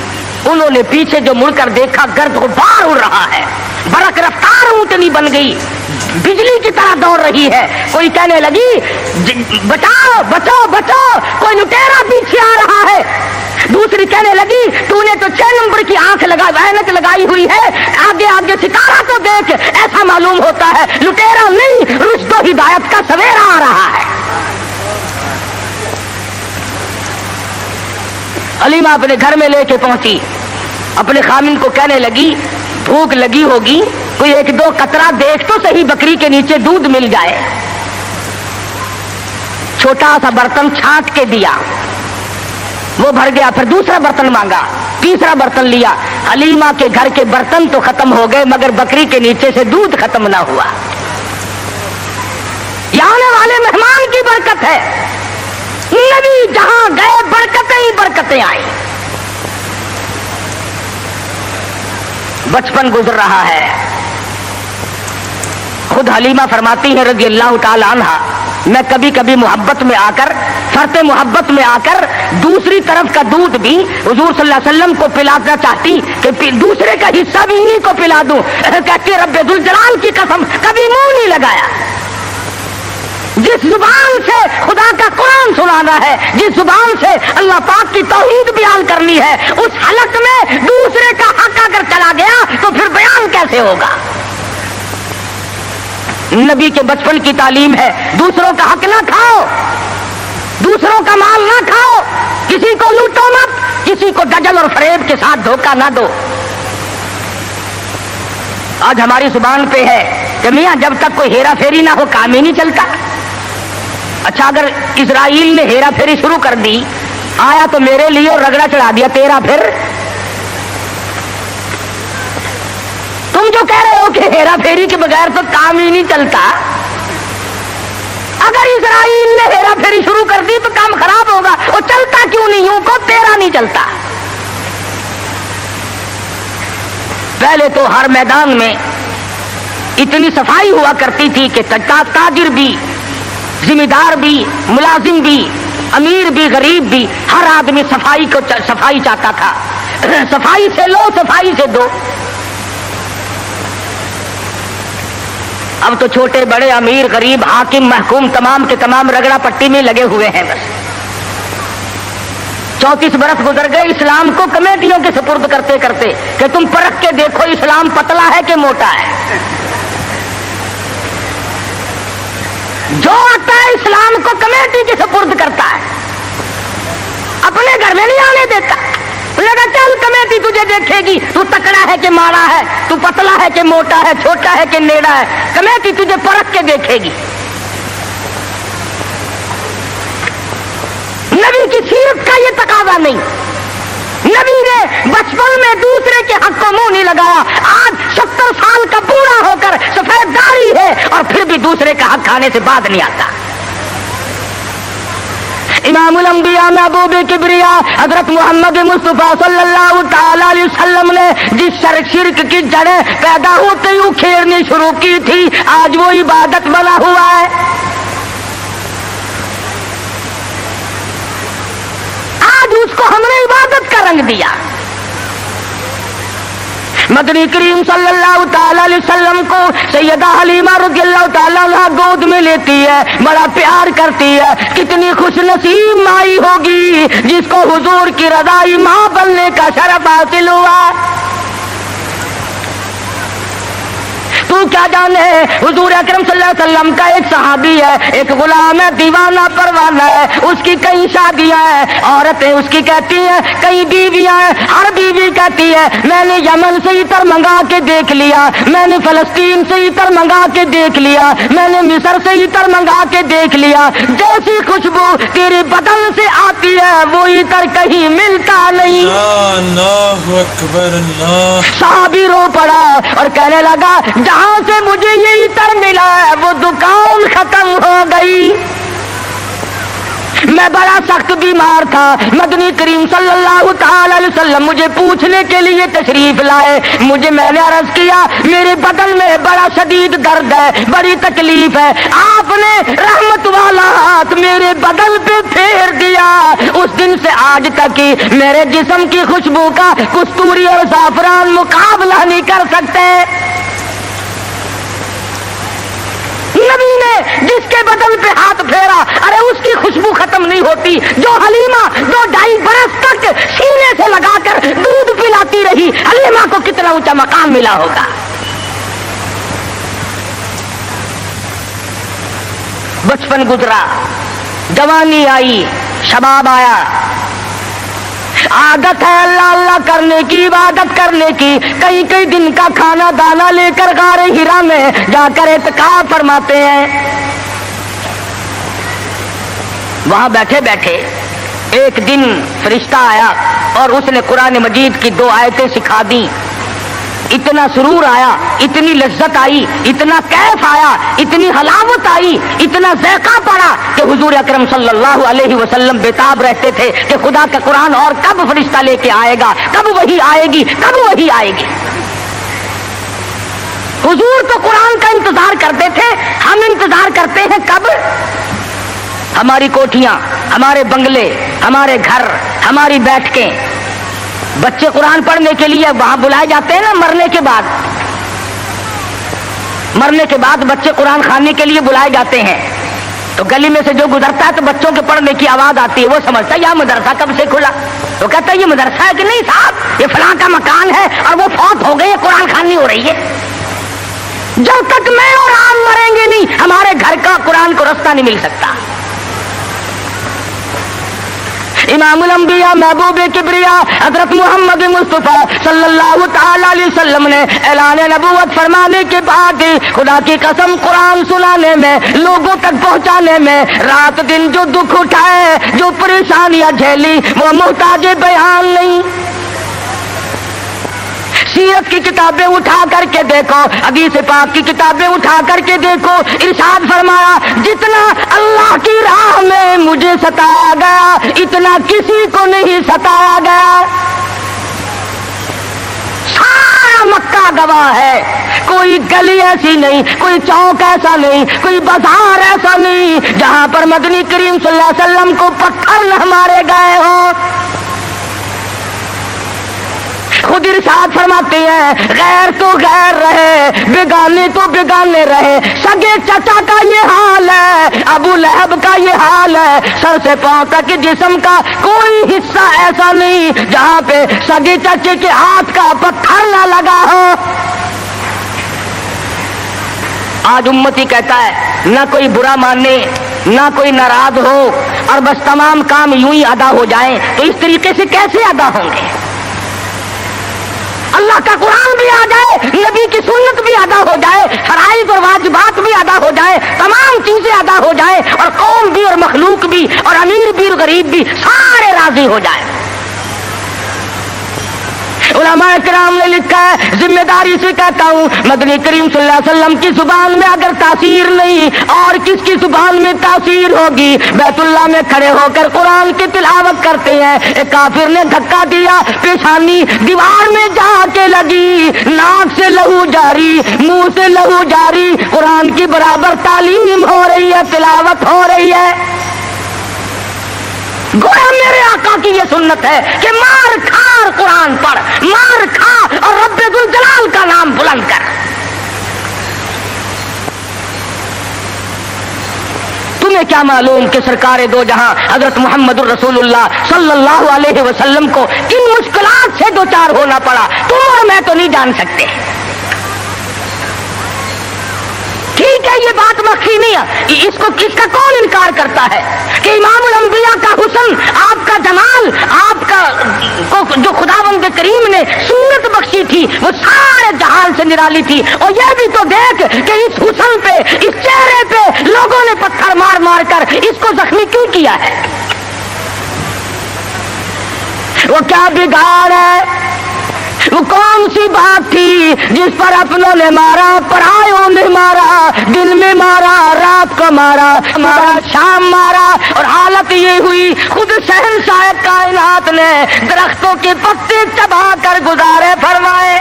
انہوں نے پیچھے جو مڑ کر دیکھا گرد غبار اڑ رہا ہے، برق رفتار اونٹنی بن گئی، بجلی کی طرح دوڑ رہی ہے۔ کوئی کہنے لگی بچاؤ بچاؤ بچاؤ، کوئی لٹیرا پیچھے آ رہا ہے۔ دوسری کہنے لگی تو نے تو 6 نمبر کی آنکھ اینک لگائی ہوئی ہے، آگے آگے ستارہ تو دیکھ، ایسا معلوم ہوتا ہے لٹیرا نہیں رشد و ہدایت کا سویرا آ رہا ہے۔ حلیمہ اپنے گھر میں لے کے پہنچی، اپنے خامن کو کہنے لگی بھوک لگی ہوگی، کوئی 1-2 قطرہ دیکھ تو صحیح بکری کے نیچے دودھ مل جائے۔ چھوٹا سا برتن چھانٹ کے دیا، وہ بھر گیا، پھر دوسرا برتن مانگا، تیسرا برتن لیا۔ حلیمہ کے گھر کے برتن تو ختم ہو گئے مگر بکری کے نیچے سے دودھ ختم نہ ہوا۔ یہ آنے والے مہمان کی برکت ہے، نبی جہاں گئے برکتیں ہی برکتیں آئی۔ بچپن گزر رہا ہے، خود حلیمہ فرماتی ہے رضی اللہ تعالی عنہا، میں کبھی کبھی محبت میں آ کر، فرط محبت میں آ کر دوسری طرف کا دودھ بھی حضور صلی اللہ علیہ وسلم کو پلانا چاہتی کہ دوسرے کا حصہ بھی انہیں کو پلا دوں۔ کہتی رب ذوالجلال کی قسم کبھی منہ نہیں لگایا۔ جس زبان سے خدا کا قرآن سنانا ہے، جس زبان سے اللہ پاک کی توحید بیان کرنی ہے، اس حلق میں دوسرے کا حق اگر چلا گیا تو پھر بیان کیسے ہوگا؟ نبی کے بچپن کی تعلیم ہے دوسروں کا حق نہ کھاؤ، دوسروں کا مال نہ کھاؤ، کسی کو لوٹو مت، کسی کو دجل اور فریب کے ساتھ دھوکہ نہ دو۔ آج ہماری زبان پہ ہے کہ میاں جب تک کوئی ہیرا پھیری نہ ہو کام ہی نہیں چلتا۔ اچھا اگر اسرائیل نے ہیرا پھیری شروع کر دی، آیا تو میرے لیے اور رگڑا چڑھا دیا تیرا، پھر تم جو کہہ رہے ہو کہ ہیرا پھیری کے بغیر تو کام ہی نہیں چلتا، اگر اسرائیل نے ہیرا پھیری شروع کر دی تو کام خراب ہوگا، وہ چلتا کیوں نہیں؟ یوں کو تیرا نہیں چلتا۔ پہلے تو ہر میدان میں اتنی صفائی ہوا کرتی تھی کہ تاجر بھی، ذمہ دار بھی، ملازم بھی، امیر بھی، غریب بھی، ہر آدمی صفائی چاہتا تھا۔ صفائی سے لو، صفائی سے دو۔ اب تو چھوٹے بڑے، امیر غریب، حاکم محکوم، تمام کے تمام رگڑا پٹی میں لگے ہوئے ہیں۔ بس 34 برس گزر گئے اسلام کو کمیٹیوں کے سپرد کرتے کرتے کہ تم پرکھ کے دیکھو اسلام پتلا ہے کہ موٹا ہے۔ جو آتا ہے اسلام کو کمیٹی کے سپرد کرتا ہے، اپنے گھر میں نہیں آنے دیتا۔ لگا چل کمیٹی تجھے دیکھے گی، تو تکڑا ہے کہ ماڑا ہے، تو پتلا ہے کہ موٹا ہے، چھوٹا ہے کہ نیڑا ہے، کمیٹی تجھے پرکھ کے دیکھے گی۔ نبی کی سیرت کا یہ تقاضا نہیں، نبی نے بچپن میں دوسرے کے حق کو منہ نہیں لگایا۔ آج 70 سال کا بوڑھا ہو کر سفید داڑھی ہے اور پھر بھی دوسرے کا حق کھانے سے بعد نہیں آتا۔ امام الانبیاء محبوب کبریا حضرت محمد مصطفیٰ صلی اللہ تعالی علیہ وسلم نے جس شرک کی جڑیں پیدا ہوتے ہی کھیڑنی شروع کی تھی، آج وہ عبادت بنا ہوا ہے۔ آج اس کو ہم نے عبادت کا رنگ دیا۔ مدنی کریم صلی اللہ تعالی علیہ وسلم کو سیدہ حلیمہ رضی اللہ تعالی عنہ گود میں لیتی ہے، بڑا پیار کرتی ہے۔ کتنی خوش نصیب مائی ہوگی جس کو حضور کی رضائی ماں بننے کا شرف حاصل ہوا۔ تو کیا جانے حضور اکرم صلی اللہ علیہ وسلم کا ایک صحابی ہے، ایک غلام ہے، دیوانہ پروانہ ہے، اس کی کئی شادیاں ہیں، عورتیں اس کی کہتی ہیں، کئی بیویاں ہیں، ہر بیوی کہتی ہے میں نے یمن سے عطر منگا کے دیکھ لیا، میں نے فلسطین سے عطر منگا کے دیکھ لیا، میں نے مصر سے عطر منگا کے دیکھ لیا، جیسی خوشبو تیرے بدن سے آتی ہے وہ عطر کہیں ملتا نہیں۔ اللہ اکبر اللہ۔ صحابی رو پڑا اور کہنے لگا جہاں سے مجھے یہ عطر ملا ہے وہ دکان ختم ہو گئی۔ میں بڑا سخت بیمار تھا، مدنی کریم صلی اللہ تعالی علیہ وسلم مجھے پوچھنے کے لیے تشریف لائے، میں نے عرض کیا میرے بدن میں بڑا شدید درد ہے، بڑی تکلیف ہے، آپ نے رحمت والا ہاتھ میرے بدن پہ پھیر دیا، اس دن سے آج تک کی میرے جسم کی خوشبو کا کستوری اور زعفران مقابلہ نہیں کر سکتے۔ نبی نے جس کے بدن پہ ہاتھ پھیرا، ارے اس کی خوشبو ختم نہیں ہوتی، جو حلیمہ 2-2.5 برس تک سینے سے لگا کر دودھ پلاتی رہی، حلیمہ کو کتنا اونچا مقام ملا ہوگا۔ بچپن گزرا، جوانی آئی، شباب آیا، عادت ہے اللہ اللہ کرنے کی، عبادت کرنے کی، کئی دن کا کھانا دانا لے کر غار ہرا میں جا کر اعتکاف فرماتے ہیں۔ وہاں بیٹھے بیٹھے ایک دن فرشتہ آیا اور اس نے قرآن مجید کی 2 آیتیں سکھا دی۔ اتنا سرور آیا، اتنی لذت آئی، اتنا کیف آیا، اتنی حلاوت آئی، اتنا ذائقہ پڑا کہ حضور اکرم صلی اللہ علیہ وسلم بےتاب رہتے تھے کہ خدا کا قرآن اور کب فرشتہ لے کے آئے گا، کب وہی آئے گی، کب وہی آئے گی۔ حضور تو قرآن کا انتظار کرتے تھے، ہم انتظار کرتے ہیں کب؟ ہماری کوٹھیاں، ہمارے بنگلے، ہمارے گھر، ہماری بیٹھکیں، بچے قرآن پڑھنے کے لیے وہاں بلائے جاتے ہیں نا، مرنے کے بعد بچے قرآن خانے کے لیے بلائے جاتے ہیں، تو گلی میں سے جو گزرتا ہے تو بچوں کے پڑھنے کی آواز آتی ہے، وہ سمجھتا ہے یہ مدرسہ کب سے کھلا، وہ کہتا ہے یہ مدرسہ ہے کہ نہیں صاحب، یہ فلاں کا مکان ہے اور وہ فوت ہو گئی ہے، قرآن خوانی ہو رہی ہے۔ جب تک میں اور آپ مریں گے نہیں، ہمارے گھر کا قرآن کو رستہ نہیں مل سکتا۔ امام الانبیاء محبوب کبریا حضرت محمد مصطفیٰ صلی اللہ تعالی علیہ وسلم نے اعلان نبوت فرمانے کے بعد خدا کی قسم قرآن سنانے میں، لوگوں تک پہنچانے میں، رات دن جو دکھ اٹھائے، جو پریشانیاں جھیلی، وہ محتاج بیان نہیں۔ سیرت کی کتابیں اٹھا کر کے دیکھو، حدیث پاک کی کتابیں اٹھا کر کے دیکھو، ارشاد فرمایا جتنا اللہ کی راہ میں مجھے ستایا گیا اتنا کسی کو نہیں ستایا گیا۔ سارا مکہ گواہ ہے، کوئی گلی ایسی نہیں، کوئی چوک ایسا نہیں، کوئی بازار ایسا نہیں جہاں پر مدنی کریم صلی اللہ علیہ وسلم کو پتھر نہ مارے گئے ہوں۔ خود ارشاد فرماتے ہیں غیر تو غیر رہے، بیگانے تو بیگانے رہے، سگے چچا کا یہ حال ہے، ابو لہب کا یہ حال ہے، سر سے پاؤں تک جسم کا کوئی حصہ ایسا نہیں جہاں پہ سگے چچے کے ہاتھ کا پتھر نہ لگا ہو۔ آج امتی کہتا ہے نہ کوئی برا مانے، نہ کوئی ناراض ہو، اور بس تمام کام یوں ہی ادا ہو جائیں، تو اس طریقے سے کیسے ادا ہوں گے؟ اللہ کا قرآن بھی آ جائے، نبی کی سنت بھی ادا ہو جائے، فرائض اور واجبات بھی ادا ہو جائے، تمام چیزیں ادا ہو جائے، اور قوم بھی اور مخلوق بھی اور امیر بھی اور غریب بھی سارے راضی ہو جائے۔ علماء کرام نے لکھا ہے، ذمہ داری سے کہتا ہوں، مدنی کریم صلی اللہ علیہ وسلم کی زبان میں اگر تاثیر نہیں اور کس کی زبان میں تاثیر ہوگی؟ بیت اللہ میں کھڑے ہو کر قرآن کی تلاوت کرتے ہیں، ایک کافر نے دھکا دیا، پیشانی دیوار میں جا کے لگی، ناک سے لہو جاری، منہ سے لہو جاری، قرآن کی برابر تعلیم ہو رہی ہے، تلاوت ہو رہی ہے۔ گویا میرے آقا کی یہ سنت ہے کہ مار کھار قرآن پڑھ، مار کھا اور رب ذوالجلال کا نام بلند کر۔ تمہیں کیا معلوم کہ سرکار دو جہاں حضرت محمد الرسول اللہ صلی اللہ علیہ وسلم کو کن مشکلات سے دوچار ہونا پڑا، تم اور میں تو نہیں جان سکتے۔ ٹھیک ہے یہ بات مخفی نہیں ہے، اس کو کس کا کون انکار کرتا ہے کہ امام الانبیاء کا حسن، آپ کا جمال، آپ کا جو خداوند کریم نے سنت بخشی تھی وہ سارے جہان سے نرالی تھی۔ اور یہ بھی تو دیکھ کہ اس حسن پہ، اس چہرے پہ لوگوں نے پتھر مار مار کر اس کو زخمی کیوں کیا ہے؟ وہ کیا بگاڑ ہے، وہ کون سی بات تھی جس پر اپنوں نے مارا، پرایوں نے مارا، دن میں مارا، رات کو مارا، شام مارا، اور حالت یہ ہوئی خود شہنشاہ کائنات نے درختوں کے پتے چبا کر گزارے فرمائے۔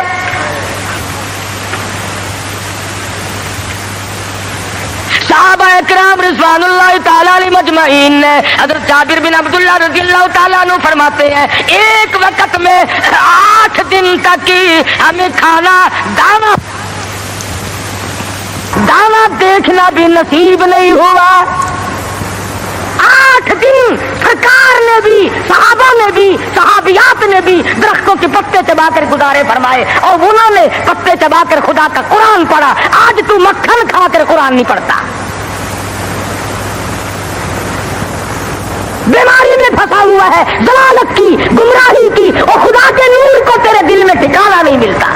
صحابہ کرام رضوان اللہ تعالیٰ علیہ مجمعین نے، حضرت جابر بن عبداللہ رضی اللہ تعالیٰ عنہ فرماتے ہیں ایک وقت میں 8 دن تک کی ہمیں کھانا دانا دیکھنا بھی نصیب نہیں ہوا۔ 8 دن سرکار نے بھی، صحابہ نے بھی، صحابیات نے بھی درختوں کے پتے چبا کر گزارے فرمائے، اور انہوں نے پتے چبا کر خدا کا قرآن پڑھا۔ آج تو مکھن کھا کر قرآن نہیں پڑھتا، بیماری میں پھنسا ہوا ہے، ضلالت کی، گمراہی کی، اور خدا کے نور کو تیرے دل میں ٹھکانا نہیں ملتا،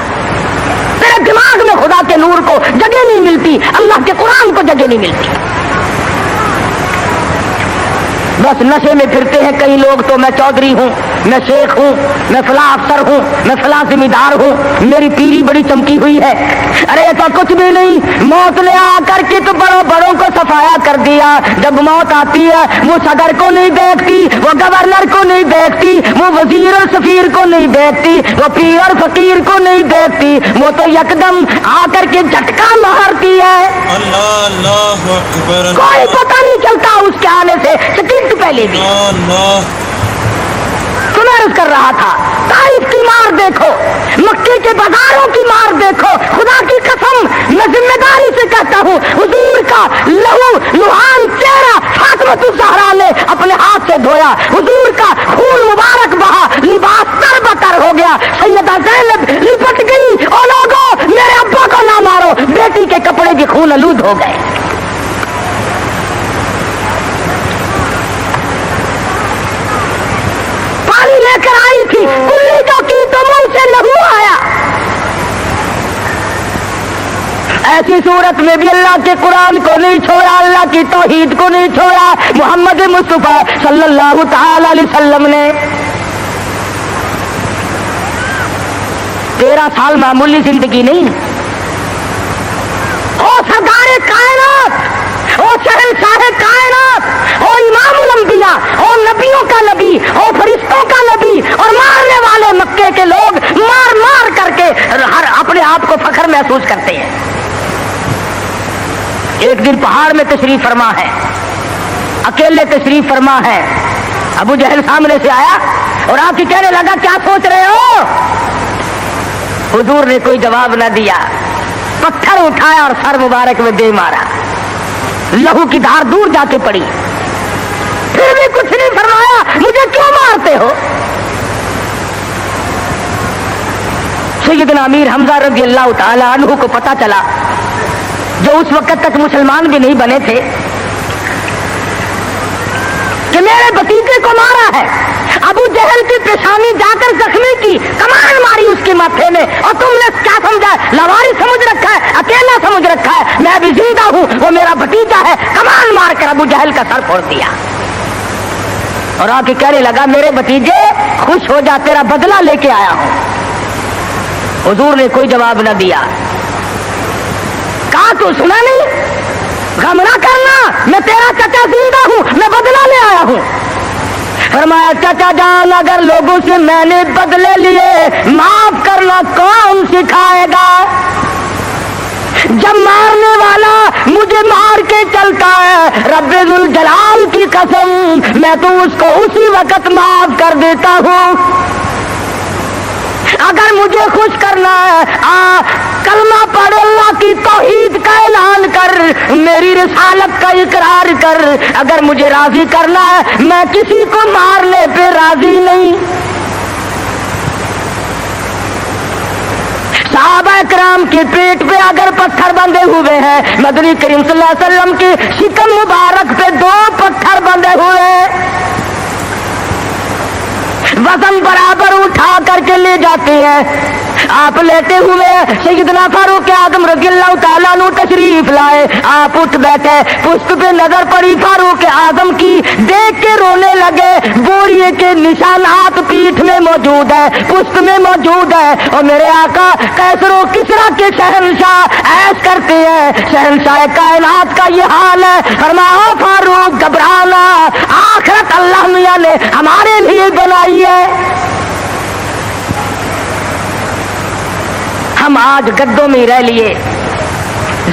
تیرے دماغ میں خدا کے نور کو جگہ نہیں ملتی، اللہ کے قرآن کو جگہ نہیں ملتی۔ بس نشے میں پھرتے ہیں کئی لوگ، تو میں چودھری ہوں، میں شیخ ہوں، میں فلاں افسر ہوں، میں فلاں ذمہ دار ہوں، میری پیری بڑی چمکی ہوئی ہے۔ ارے ایسا کچھ بھی نہیں، موت نے آ کر کے تو بڑوں کو صفایا کر دیا۔ جب موت آتی ہے وہ صدر کو نہیں دیکھتی، وہ گورنر کو نہیں دیکھتی، وہ وزیر اور سفیر کو نہیں دیکھتی، وہ پیر اور فقیر کو نہیں دیکھتی، وہ تو یکدم آ کر کے جھٹکا مارتی ہے۔ اللہ اللہ اکبر، کوئی پتہ نہیں چلتا اس کے آنے سے سیکنڈ پہلے بھی۔ اللہ تمہیں عرض کر رہا تھا، طائف کی مار دیکھو، مکے کے بازاروں کی مار دیکھو، خدا کی قسم میں ذمہ داری سے کہتا ہوں، حضور کا لہو لہان چہرہ فاطمہ الزہرا نے اپنے ہاتھ سے دھویا، حضور کا خون مبارک بہا، لباس تر بتر ہو گیا، سیدہ زینب لپٹ گئی، او لوگوں میرے ابا کو نہ مارو، بیٹی کے کپڑے بھی خون آلود ہو گئے۔ لے کر آئی تھی، کلی جو کی تو منہ سے لہو آیا۔ ایسی صورت میں بھی اللہ کے قرآن کو نہیں چھوڑا، اللہ کی توحید کو نہیں چھوڑا۔ محمد مصطفیٰ صلی اللہ تعالی علیہ وسلم نے 13 سال معمولی زندگی نہیں، او سردار کائنات، او شہنشاہ کائنات، او امام الانبیاء، او نبیوں کا نبی، او فرشتوں کا نبی، اور مارنے والے مکے کے لوگ مار مار کر کے ہر اپنے آپ کو فخر محسوس کرتے ہیں۔ ایک دن پہاڑ میں تشریف فرما ہے، اکیلے تشریف فرما ہے، ابو جہل سامنے سے آیا اور آ کے کہنے لگا کیا سوچ رہے ہو؟ حضور نے کوئی جواب نہ دیا، پتھر اٹھایا اور سر مبارک میں دے مارا، لہو کی دھار دور جا کے پڑی، پھر بھی کچھ نہیں فرمایا، مجھے کیوں مارتے ہو؟ سیدنا امیر حمزہ رضی اللہ تعالی عنہ کو پتا چلا، جو اس وقت تک مسلمان بھی نہیں بنے تھے، کہ میرے بھتیجے کو مارا ہے۔ ابو جہل کی پیشانی جا کر زخمی کی، کمان ماری اس کے ماتھے میں، اور تم نے کیا سمجھا؟ لواری سمجھ رکھا ہے، اکیلا سمجھ رکھا ہے، میں بھی زندہ ہوں، وہ میرا بھتیجا ہے۔ کمان مار کر ابو جہل کا سر پھوڑ دیا، اور آ کے کہنے لگا میرے بھتیجے خوش ہو جا، تیرا بدلہ لے کے آیا ہوں۔ حضور نے کوئی جواب نہ دیا، کہا تو سنا نہیں، غم نہ کرنا، میں تیرا چچا زندہ ہوں، میں بدلہ لے آیا ہوں۔ فرمایا چچا جان اگر لوگوں سے میں نے بدلے لیے، معاف کرنا کون سکھائے گا؟ جب مارنے والا مجھے مار کے چلتا ہے، رب ذوالجلال کی قسم میں تو اس کو اسی وقت معاف کر دیتا ہوں۔ اگر مجھے خوش کرنا ہے، کلمہ پڑھ، اللہ کی توحید کا اعلان کر، میری رسالت کا اقرار کر۔ اگر مجھے راضی کرنا ہے، میں کسی کو مارنے پہ راضی نہیں۔ صحابہ کرام کے پیٹ پہ اگر پتھر بندھے ہوئے ہیں، مدنی کریم صلی اللہ علیہ وسلم کی شکم مبارک پہ 2 پتھر بندھے ہوئے ہیں، وزن برابر اٹھا کر کے لے جاتے ہیں۔ آپ لیتے ہوئے سیدنا فاروق اعظم رضی اللہ تعالیٰ عنہ تشریف لائے. آپ اٹھ بیٹھے, پشت پہ نظر پڑی فاروق اعظم کی, دیکھ کے رونے لگے. بوریے کے نشانات پیٹھ میں موجود ہے, پشت میں موجود ہے. اور میرے آقا کیسر و کسرا کے شہنشاہ ایش کرتے ہیں, شہنشاہ کائنات کا یہ حال ہے. فرمایا فاروق گھبرانا, آخرت اللہ میاں نے ہمارے لیے بنائی ہے. ہم آج گدوں میں ہی رہ لیے,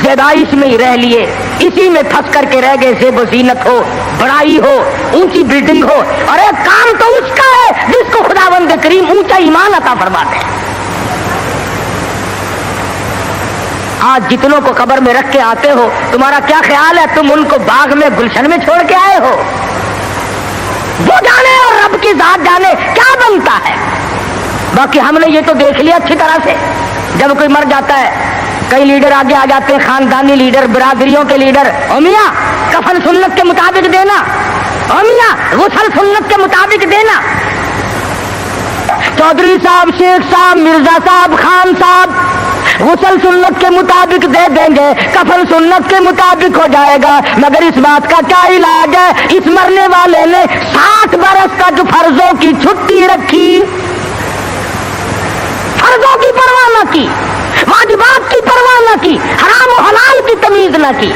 زیبائش میں ہی رہ لیے, اسی میں پھنس کر کے رہ گئے. زیب و زینت ہو, بڑائی ہو, اونچی بلڈنگ ہو, اور ایک کام تو اس کا ہے جس کو خداوند کریم اونچا ایمان عطا فرماتے ہیں. آج جتنوں کو قبر میں رکھ کے آتے ہو, تمہارا کیا خیال ہے تم ان کو باغ میں گلشن میں چھوڑ کے آئے ہو؟ وہ جانے اور رب کی ذات جانے کیا بنتا ہے. باقی ہم نے یہ تو دیکھ لیا اچھی طرح سے, جب کوئی مر جاتا ہے کئی لیڈر آگے آ جاتے ہیں, خاندانی لیڈر, برادریوں کے لیڈر. او میاں کفن سنت کے مطابق دینا, او میاں غسل سنت کے مطابق دینا. چودھری صاحب, شیخ صاحب, مرزا صاحب, خان صاحب غسل سنت کے مطابق دے دیں گے, کفن سنت کے مطابق ہو جائے گا. مگر اس بات کا کیا علاج ہے؟ اس مرنے والے نے 60 برس تک فرضوں کی چھٹی رکھی, فرضوں کی پرواہ نہ کی, واجبات کی پرواہ نہ کی, حرام و حلال کی تمیز نہ کی.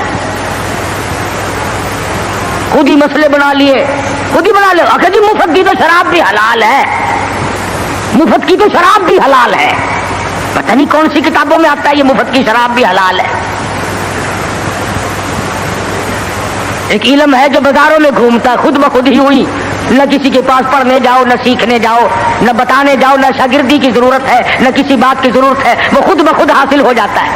خود ہی مسئلے بنا لیے, خود ہی بنا لے. اکھے جی مفت کی تو شراب بھی حلال ہے, مفت کی تو شراب بھی حلال ہے. پتہ نہیں کون سی کتابوں میں آتا ہے یہ مفت کی شراب بھی حلال ہے. ایک علم ہے جو بازاروں میں گھومتا ہے, خود بخود ہی ہوئی, نہ کسی کے پاس پڑھنے جاؤ, نہ سیکھنے جاؤ, نہ بتانے جاؤ, نہ شاگردی کی ضرورت ہے, نہ کسی بات کی ضرورت ہے, وہ خود بخود حاصل ہو جاتا ہے.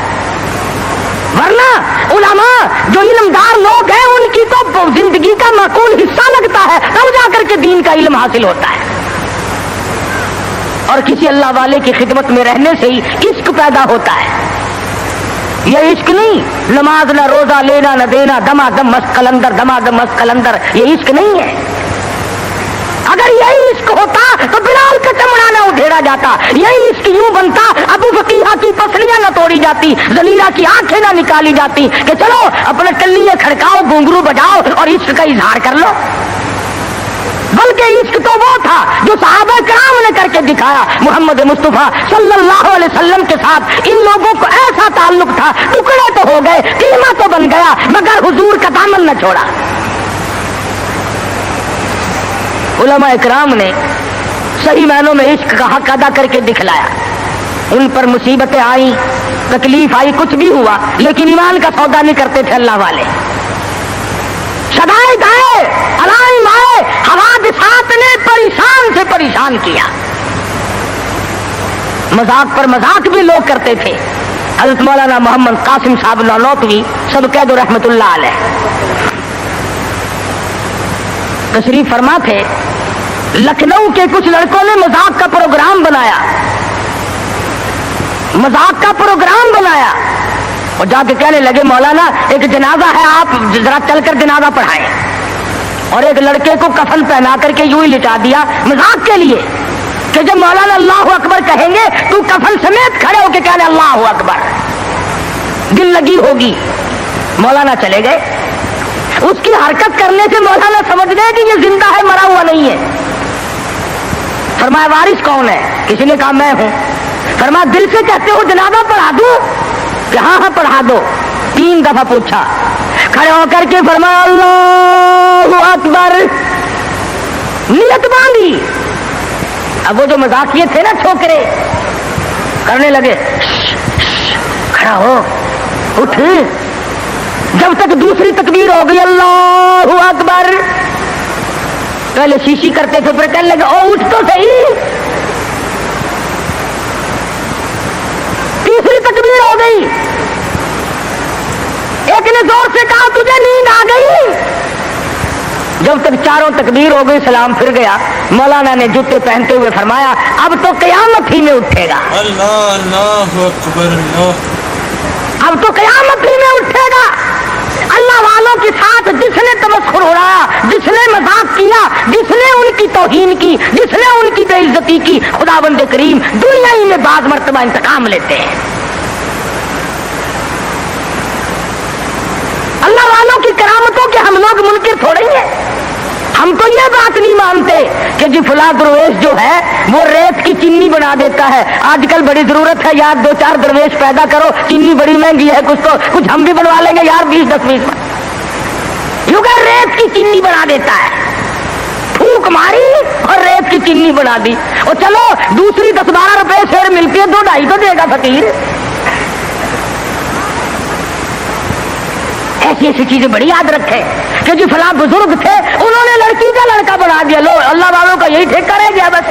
ورنہ علماء جو علمدار لوگ ہیں ان کی تو زندگی کا معقول حصہ لگتا ہے, تب جا کر کے دین کا علم حاصل ہوتا ہے. اور کسی اللہ والے کی خدمت میں رہنے سے ہی عشق پیدا ہوتا ہے. یہ عشق نہیں, نماز نہ روزہ, لینا نہ دینا, دما دم مست قلندر, دما دم مست قلندر, یہ عشق نہیں ہے. اگر یہی عشق ہوتا تو بلال کا چمڑا نہ ادھیڑا جاتا, یہی عشق یوں بنتا ابو فقیہ کی پسلیاں نہ توڑی جاتی, زلیرہ کی آنکھیں نہ نکالی جاتی کہ چلو اپنے ٹلیے کھڑکاؤ, گھنگرو بجاؤ اور عشق کا اظہار کر لو. بلکہ عشق تو وہ تھا جو صحابہ کرام نے کر کے دکھایا. محمد مصطفیٰ صلی اللہ علیہ وسلم کے ساتھ ان لوگوں کو ایسا تعلق تھا, ٹکڑے تو ہو گئے, قیمہ تو بن گیا, مگر حضور کا دامن نہ چھوڑا. علماء اکرام نے صحیح معنوں میں عشق کا حق ادا کر کے دکھلایا. ان پر مصیبتیں آئیں, تکلیف آئی, کچھ بھی ہوا, لیکن ایمان کا سودا نہیں کرتے تھے اللہ والے. شدائد آئے, علائم آئے, حوادثات نے پریشان سے پریشان کیا. مذاق پر مذاق بھی لوگ کرتے تھے. حضرت مولانا محمد قاسم صاحب نانوتوی سب قید رحمت اللہ علیہ تشریف فرما تھے. لکھنؤ کے کچھ لڑکوں نے مذاق کا پروگرام بنایا, مذاق کا پروگرام بنایا, اور جا کے کہنے لگے مولانا ایک جنازہ ہے, آپ ذرا چل کر جنازہ پڑھائیں. اور ایک لڑکے کو کفن پہنا کر کے یوں ہی لٹا دیا مذاق کے لیے کہ جب مولانا اللہ اکبر کہیں گے تو کفن سمیت کھڑے ہو کے کہنے اللہ اکبر. دل لگی ہوگی. مولانا چلے گئے. اس کی حرکت کرنے سے مولانا سمجھ گئے کہ یہ زندہ ہے, مرا ہوا نہیں ہے. فرمایا وارث کون ہے؟ کسی نے کہا میں ہوں. فرمایا دل سے کہتے ہو جنازہ پڑھا دوں؟ کہ ہاں ہاں پڑھا دو. 3 دفعہ پوچھا. کھڑے ہو کر کے فرمایا اللہ اکبر, نیت باندھی. اب وہ جو مذاقیے تھے نا چھوکرے کرنے لگے, کھڑا ہو, اٹھ. جب تک دوسری تکبیر ہو گئی اللہ اکبر, پہلے شیشی کرتے تھے, پھر کہنے لگے او اٹھ تو صحیح. تیسری تکبیر ہو گئی. ایک نے زور سے کہا تجھے نیند آ گئی. جب تک 4 تکبیر ہو گئی سلام پھر گیا. مولانا نے جوتے پہنتے ہوئے فرمایا اب تو قیامت ہی میں اٹھے گا. اللہ اکبر اللہ. اب تو قیامت ہی میں اٹھے گا. اللہ والوں کے ساتھ جس نے تمسخر اڑایا، جس نے مذاق کیا، جس نے ان کی توہین کی، جس نے ان کی بے عزتی کی، خداوند کریم دنیا ہی میں بعض مرتبہ انتقام لیتے ہیں۔ اللہ والوں کی کرامتوں کے ہم لوگ منکر تھوڑے ہی ہیں۔ ہم تو یہ بات نہیں مانتے کہ جی فلاں درویش جو ہے وہ ریت کی چینی بنا دیتا ہے۔ آج کل بڑی ضرورت ہے یار، 2-4 درویش پیدا کرو، چینی بڑی مہنگی ہے، کچھ ہم بھی بنوا لیں گے یار 20-10 یوں کہ ریت کی چینی بنا دیتا ہے، پھونک ماری اور ریت کی چینی بنا دی۔ اور چلو دوسری 10-12 روپے شیر ملتی ہے، 2-2.5 تو دے گا فقیر۔ ایسی چیزیں بڑی یاد رکھے کہ جو فلاں بزرگ تھے انہوں نے لڑکی کا لڑکا بنا دیا، لو اللہ والوں کا یہی ٹھیکہ رہ گیا، بس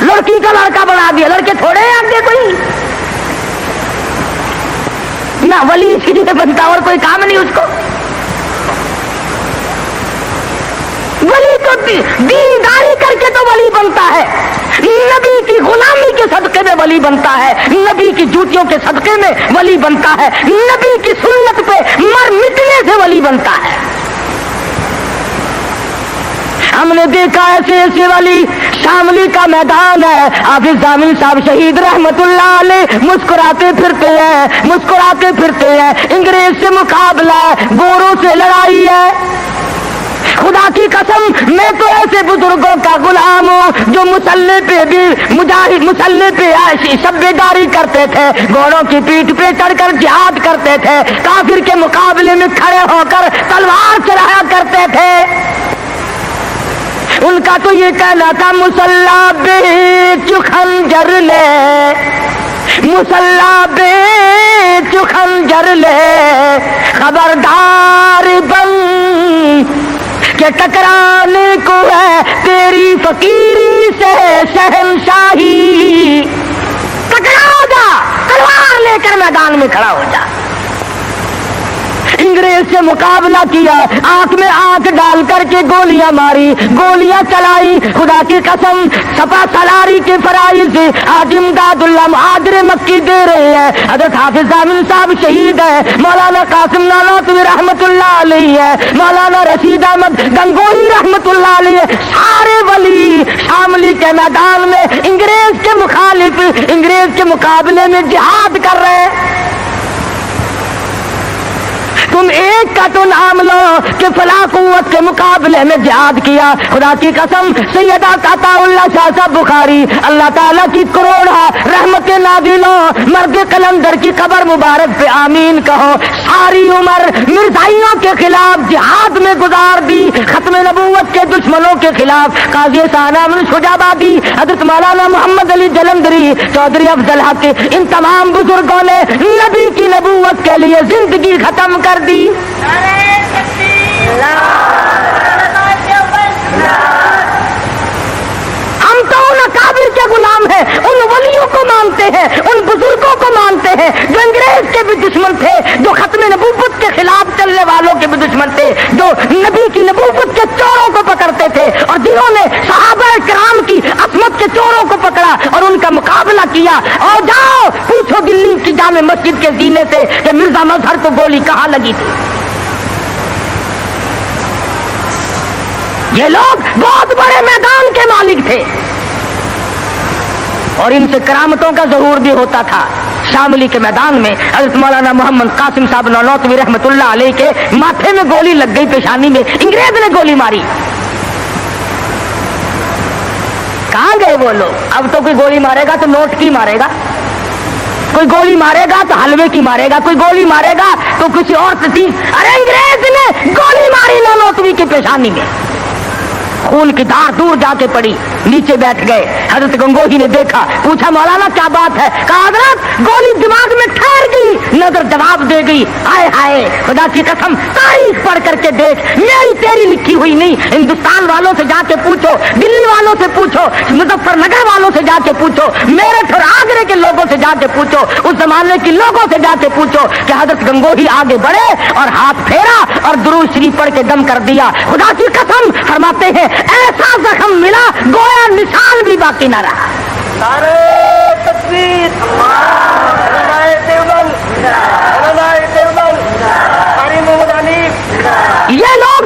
لڑکی کا لڑکا بنا دیا۔ لڑکے تھوڑے ہیں آگے کوئی نہ، ولی اسی لیے بنتا اور کوئی کام نہیں اس کو۔ ولی تو دینداری کر کے تو ولی بنتا ہے، نبی کی غلامی کے صدقے میں ولی بنتا ہے، نبی کی جوتیوں کے صدقے میں ولی بنتا ہے، نبی کی سنت پہ مر مٹنے سے ولی بنتا ہے۔ ہم نے دیکھا ایسے ولی، شاملی کا میدان ہے، حافظ ضامن صاحب شہید رحمت اللہ علیہ مسکراتے پھرتے ہیں، انگریز سے مقابلہ ہے، گوروں سے لڑائی ہے۔ خدا کی قسم میں تو ایسے بزرگوں کا غلام ہوں جو مسلح پہ بھی مسلح پہ شب بیداری کرتے تھے، گھوڑوں کی پیٹھ پہ چڑھ کر جہاد کرتے تھے، کافر کے مقابلے میں کھڑے ہو کر تلوار چلایا کرتے تھے۔ ان کا تو یہ کہنا تھا مسلح بیچ خنجر لے، مسلح بیچ خنجر لے، خبردار بن کہ ٹکرانے کو ہے تیری فقیری سے شہنشاہی۔ ٹکرا جا، تلوار لے کر میدان میں کھڑا ہو جا۔ انگریز سے مقابلہ کیا، آنکھ میں آنکھ ڈال کر کے گولیاں ماری، گولیاں چلائی، خدا کی قسم سپا سالاری کے فرائض سے آج امداد اللہ مہاجر مکی دے رہے ہیں۔ حضرت حافظ ضامن صاحب شہید ہے، مولانا قاسم نانوتوی رحمت اللہ علیہ ہے، مولانا رشید احمد گنگوہی رحمت اللہ علیہ، سارے ولی شاملی کے میدان میں انگریز کے مخالف، انگریز کے مقابلے میں جہاد کر رہے ہیں۔ تم ایک کا تو نام لو کہ فلاں قوت کے مقابلے میں جہاد کیا۔ خدا کی قسم سیدہ عطا اللہ شاہ صاحب بخاری اللہ تعالیٰ کی کروڑا رحمت نازلوں، مرد قلندر کی قبر مبارک پہ آمین کہو، ساری عمر مرزائیوں کے خلاف جہاد میں گزار دی، ختم نبوت کے دشمنوں کے خلاف قاضی ثانوی شجابادی، حضرت مولانا محمد علی جلندری، چودھری افضل حق، ان تمام بزرگوں نے نبی کی نبوت کے لیے زندگی ختم کر دی۔ ہم تو ان اکابر کے غلام ہیں، ان ولیوں کو مانتے ہیں، ان بزرگوں کو مانتے ہیں جو انگریز کے بھی دشمن تھے، جو ختم نبوت کے خلاف چلنے والوں کے بھی دشمن تھے، جو نبی کی نبوت کے چوروں کو پکڑتے تھے، اور جنہوں نے صحابہ کرام کی عصمت کے چوروں کو پکڑا اور ان کا مقابلہ کیا۔ اور جاؤ پوچھو دلی کی جامع مسجد کے زینے سے کہ مرزا مظہر کو گولی کہاں لگی تھی۔ یہ لوگ بہت بڑے میدان کے مالک تھے اور ان سے کرامتوں کا ظہور بھی ہوتا تھا۔ شاملی کے میدان میں حضرت مولانا محمد قاسم صاحب نانوتوی رحمت اللہ علیہ کے ماتھے میں گولی لگ گئی، پیشانی میں انگریز نے گولی ماری۔ کہاں گئے وہ لوگ؟ اب تو کوئی گولی مارے گا تو نوٹ کی مارے گا، کوئی گولی مارے گا تو حلوے کی مارے گا، کوئی گولی مارے گا تو کسی اور چیز۔ ارے انگریز نے گولی ماری نانوتوی کی پیشانی میں، خون کی دھار دور جا کے پڑی، نیچے بیٹھ گئے۔ حضرت گنگوہی نے دیکھا، پوچھا مولانا کیا بات ہے؟ کہا حضرت گولی دماغ میں ٹھہر گئی، نظر جواب دے گئی، ہائے ہائے خدا کی قسم تاریخ پڑھ کر کے دیکھ، میری تیری لکھی ہوئی نہیں، ہندوستان والوں سے جا کے پوچھو، دلی والوں سے پوچھو، مظفر نگر والوں سے جا کے پوچھو، میرٹھ اور آگرے کے لوگوں سے جا کے پوچھو، اس زمانے کے لوگوں سے جا کے پوچھو کہ حضرت گنگوہی آگے بڑھے اور ہاتھ پھیرا اور درود شریف پڑھ کے دم کر دیا۔ خدا کی قسم فرماتے ہیں ایسا زخم ملا گویا نشان بھی باقی نہ رہا۔ نعرہ تکبیر، اللہ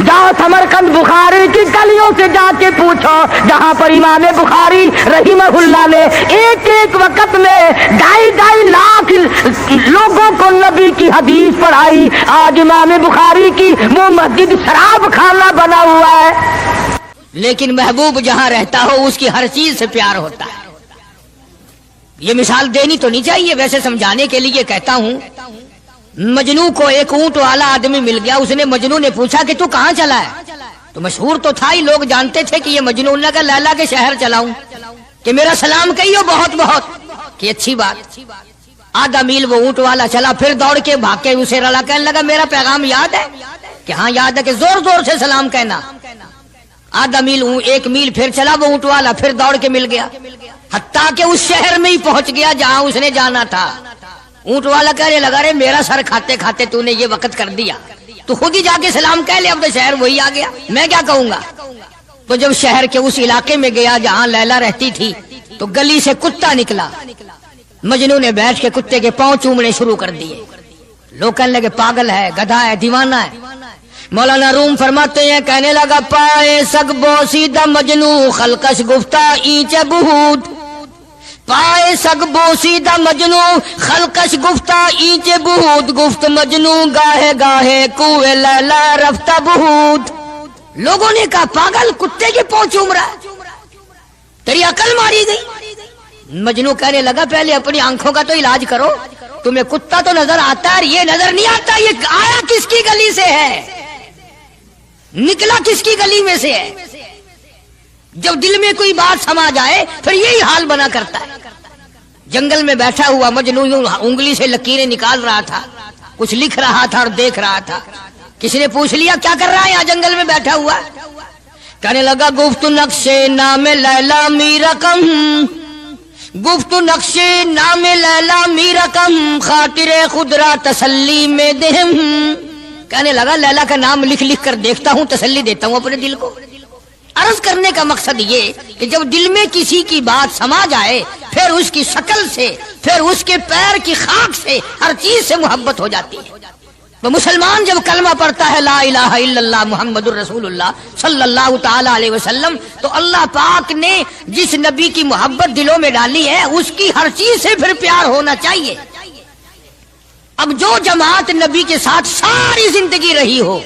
جاؤ سمرقند بخاری کی گلیوں سے جا کے پوچھو جہاں پر امام بخاری رحمہ اللہ نے ایک ایک وقت میں 2.5 لاکھ لوگوں کو نبی کی حدیث پڑھائی، آج امام بخاری کی وہ مسجد شراب خانہ بنا ہوا ہے۔ لیکن محبوب جہاں رہتا ہو اس کی ہر چیز سے پیار ہوتا ہے۔ یہ مثال دینی تو نہیں چاہیے، ویسے سمجھانے کے لیے کہتا ہوں۔ مجنو کو ایک اونٹ والا آدمی مل گیا، اس نے مجنو نے پوچھا کہ تو کہاں چلا ہے؟ تو مشہور تو تھا ہی، لوگ جانتے تھے کہ یہ مجنون نے کہا لیلا کے شہر چلاؤں کہ میرا سلام کہیو بہت بہت، کہ اچھی بات۔ آدھا میل وہ اونٹ والا چلا، پھر دوڑ کے بھاگ کے اسے رلا، کہنے لگا میرا پیغام یاد ہے؟ کہ ہاں یاد ہے، کہ زور زور سے سلام کہنا۔ آدھا میل 1 میل پھر چلا وہ اونٹ والا، پھر دوڑ کے مل گیا، حتیٰ کہ اس شہر میں ہی پہنچ گیا جہاں اس نے جانا تھا۔ اونٹ والا کہنے لگا رے میرا سر کھاتے کھاتے تو نے یہ وقت کر دیا، تو خود ہی جا کے سلام کہہ لے، اب تو شہر وہی آ گیا، میں کیا کہوں گا۔ تو جب شہر کے اس علاقے میں گیا جہاں لیلا رہتی تھی، تو گلی سے کتا نکلا، مجنو نے بیٹھ کے کتے کے پاؤں چومنے شروع کر دیے۔ لوگ کہنے لگے پاگل ہے، گدھا ہے، دیوانہ ہے۔ مولانا روم فرماتے ہیں، کہنے لگا پائے سگ بوسیدہ مجنو خلقش گفتہ اینچ بہود، پائے سگ بوسیدہ مجنو خلقش گفتہ اینچ بہود، گفت مجنو گاہے گاہے کوئے لیلا رفتہ بہود۔ لوگوں نے کہا پاگل، کتے کے پاؤں چوم رہا ہے، تیری عقل ماری گئی۔ مجنو کہنے لگا پہلے اپنی آنکھوں کا تو علاج کرو، تمہیں کتا تو نظر آتا ہے، یہ نظر نہیں آتا یہ آیا کس کی گلی سے ہے، نکلا کس کی گلی میں سے ہے۔ جب دل میں کوئی بات سما جائے پھر یہی حال بنا کرتا ہے۔ جنگل میں بیٹھا ہوا مجنو یوں انگلی سے لکیریں نکال رہا تھا، کچھ لکھ رہا تھا اور دیکھ رہا تھا۔ کسی نے پوچھ لیا کیا کر رہا ہے یہاں جنگل میں بیٹھا ہوا؟ کہنے لگا گفت نقشے نام لیلا می رقم، گفت نقشے نام لیلا می رقم، خاطر خود را تسلی میں دہم۔ کہنے لگا لیلا کا نام لکھ لکھ کر دیکھتا ہوں، تسلی دیتا ہوں اپنے دل کو۔ عرض کرنے کا مقصد یہ کہ جب دل میں کسی کی بات سما جائے پھر اس کی شکل سے، پھر اس کے پیر کی خاک سے، ہر چیز سے محبت ہو جاتی ہے۔ تو مسلمان جب کلمہ پڑھتا ہے لا الہ الا اللہ محمد الرسول اللہ صلی اللہ تعالی علیہ وسلم، تو اللہ پاک نے جس نبی کی محبت دلوں میں ڈالی ہے اس کی ہر چیز سے پھر پیار ہونا چاہیے۔ اب جو جماعت نبی کے ساتھ ساری زندگی رہی ہو،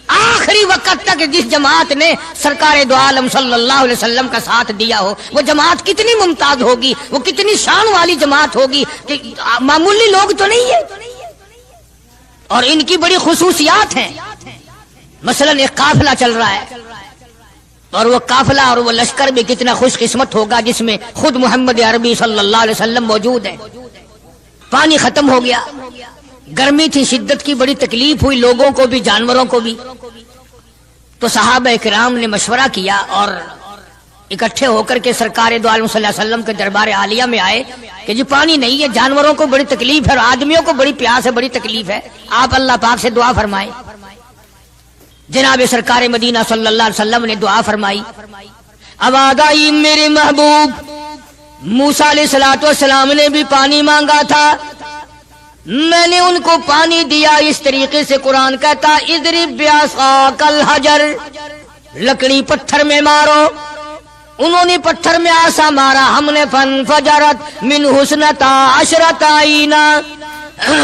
آخری وقت تک جس جماعت نے سرکار دو عالم صلی اللہ علیہ وسلم کا ساتھ دیا ہو، وہ جماعت کتنی ممتاز ہوگی، وہ کتنی شان والی جماعت ہوگی کہ معمولی لوگ تو نہیں ہے، اور ان کی بڑی خصوصیات ہیں۔ مثلا ایک قافلہ چل رہا ہے، اور وہ قافلہ اور وہ لشکر بھی کتنا خوش قسمت ہوگا جس میں خود محمد عربی صلی اللہ علیہ وسلم موجود ہے۔ پانی ختم ہو گیا، گرمی تھی، شدت کی بڑی تکلیف ہوئی لوگوں کو بھی جانوروں کو بھی، تو صحابہ کرام نے مشورہ کیا اور اکٹھے ہو کر کے سرکار دو عالم صلی اللہ علیہ وسلم کے دربار عالیہ میں آئے کہ جی پانی نہیں ہے، جانوروں کو بڑی تکلیف ہے اور آدمیوں کو بڑی پیاس ہے، بڑی تکلیف ہے، آپ اللہ پاک سے دعا فرمائیں۔ جناب سرکار مدینہ صلی اللہ علیہ وسلم نے دعا فرمائی۔ اب آگائی میرے محبوب موسیٰ علیہ السلام نے بھی پانی مانگا تھا، میں نے ان کو پانی دیا اس طریقے سے قرآن کہتا اضرب بعصاک الحجر، لکڑی پتھر میں مارو، انہوں نے پتھر میں آسا مارا، ہم نے فانفجرت من حسنتا عشرۃ عینا،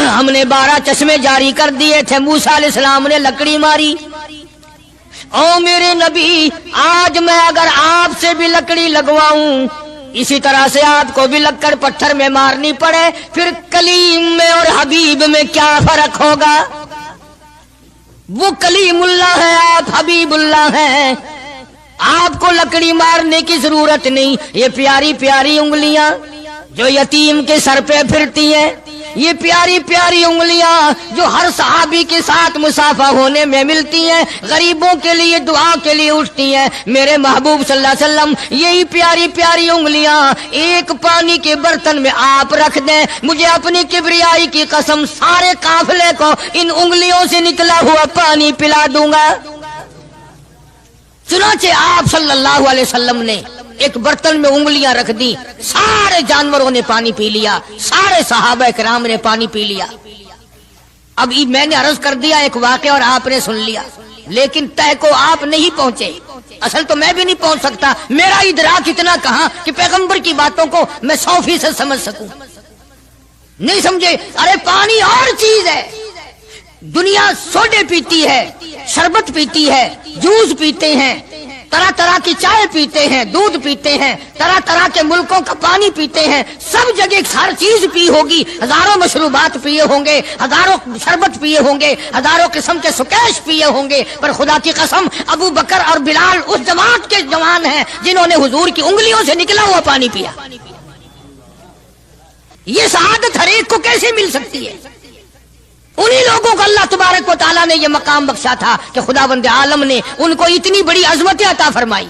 ہم نے 12 چشمے جاری کر دیے تھے، موسیٰ علیہ السلام نے لکڑی ماری۔ او میرے نبی، آج میں اگر آپ سے بھی لکڑی لگواؤں، اسی طرح سے آپ کو بھی لکڑ پتھر میں مارنی پڑے، پھر کلیم میں اور حبیب میں کیا فرق ہوگا؟ وہ کلیم اللہ ہے، آپ حبیب اللہ ہیں، آپ کو لکڑی مارنے کی ضرورت نہیں۔ یہ پیاری پیاری انگلیاں جو یتیم کے سر پہ پھرتی ہیں، یہ پیاری پیاری انگلیاں جو ہر صحابی کے ساتھ مسافہ ہونے میں ملتی ہیں، غریبوں کے لیے دعا کے لیے اٹھتی ہیں، میرے محبوب صلی اللہ علیہ وسلم یہی پیاری پیاری انگلیاں ایک پانی کے برتن میں آپ رکھ دیں، مجھے اپنی کبریائی کی قسم سارے قافلے کو ان انگلیوں سے نکلا ہوا پانی پلا دوں گا۔ چنانچہ آپ صلی اللہ علیہ وسلم نے ایک برتن میں انگلیاں رکھ دی، سارے جانوروں نے پانی پی لیا، سارے صحابہ کرام نے پانی پی لیا۔ اب میں نے عرض کر دیا ایک واقعہ اور آپ نے سن لیا۔ لیکن طے کو آپ نہیں پہنچے. اصل تو میں بھی نہیں پہنچ سکتا. میرا ادراک اتنا کہاں کہ پیغمبر کی باتوں کو میں 100% سمجھ سکوں. نہیں سمجھے؟ ارے پانی اور چیز ہے. دنیا سوڈے پیتی ہے, شربت پیتی ہے, جوس پیتے ہیں, طرح طرح کی چائے پیتے ہیں, دودھ پیتے ہیں, طرح طرح کے ملکوں کا پانی پیتے ہیں. سب جگہ ہر چیز پی ہوگی, ہزاروں مشروبات پیے ہوں گے, ہزاروں شربت پیے ہوں گے, ہزاروں قسم کے سکیش پیے ہوں گے. پر خدا کی قسم ابو بکر اور بلال اس جماعت کے جوان ہیں جنہوں نے حضور کی انگلیوں سے نکلا ہوا پانی پیا. یہ سعادت ہر ایک کو کیسے مل سکتی ہے؟ انہی لوگوں کو اللہ تبارک و تعالیٰ نے یہ مقام بخشا تھا کہ خداوند عالم نے ان کو اتنی بڑی عظمتیں عطا فرمائی.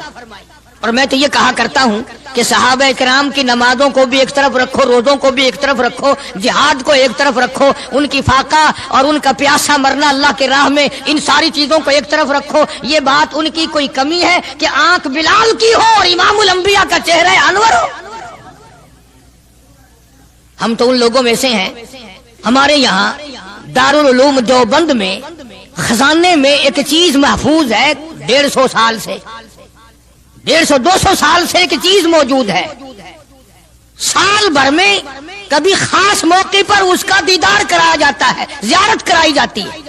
اور میں تو یہ کہا کرتا ہوں کہ صحابہ کرام کی نمازوں کو بھی ایک طرف رکھو, روزوں کو بھی ایک طرف رکھو, جہاد کو ایک طرف رکھو, ان کی فاقہ اور ان کا پیاسا مرنا اللہ کے راہ میں, ان ساری چیزوں کو ایک طرف رکھو. یہ بات ان کی کوئی کمی ہے کہ آنکھ بلال کی ہو اور امام الانبیاء کا چہرہ انور ہو؟ ہم تو ان لوگوں میں سے ہیں. ہمارے یہاں دارالعلوم دیوبند میں خزانے میں ایک چیز محفوظ ہے 150 سال سے, 150-200 سال سے ایک چیز موجود ہے. سال بھر میں کبھی خاص موقع پر اس کا دیدار کرایا جاتا ہے, زیارت کرائی جاتی ہے.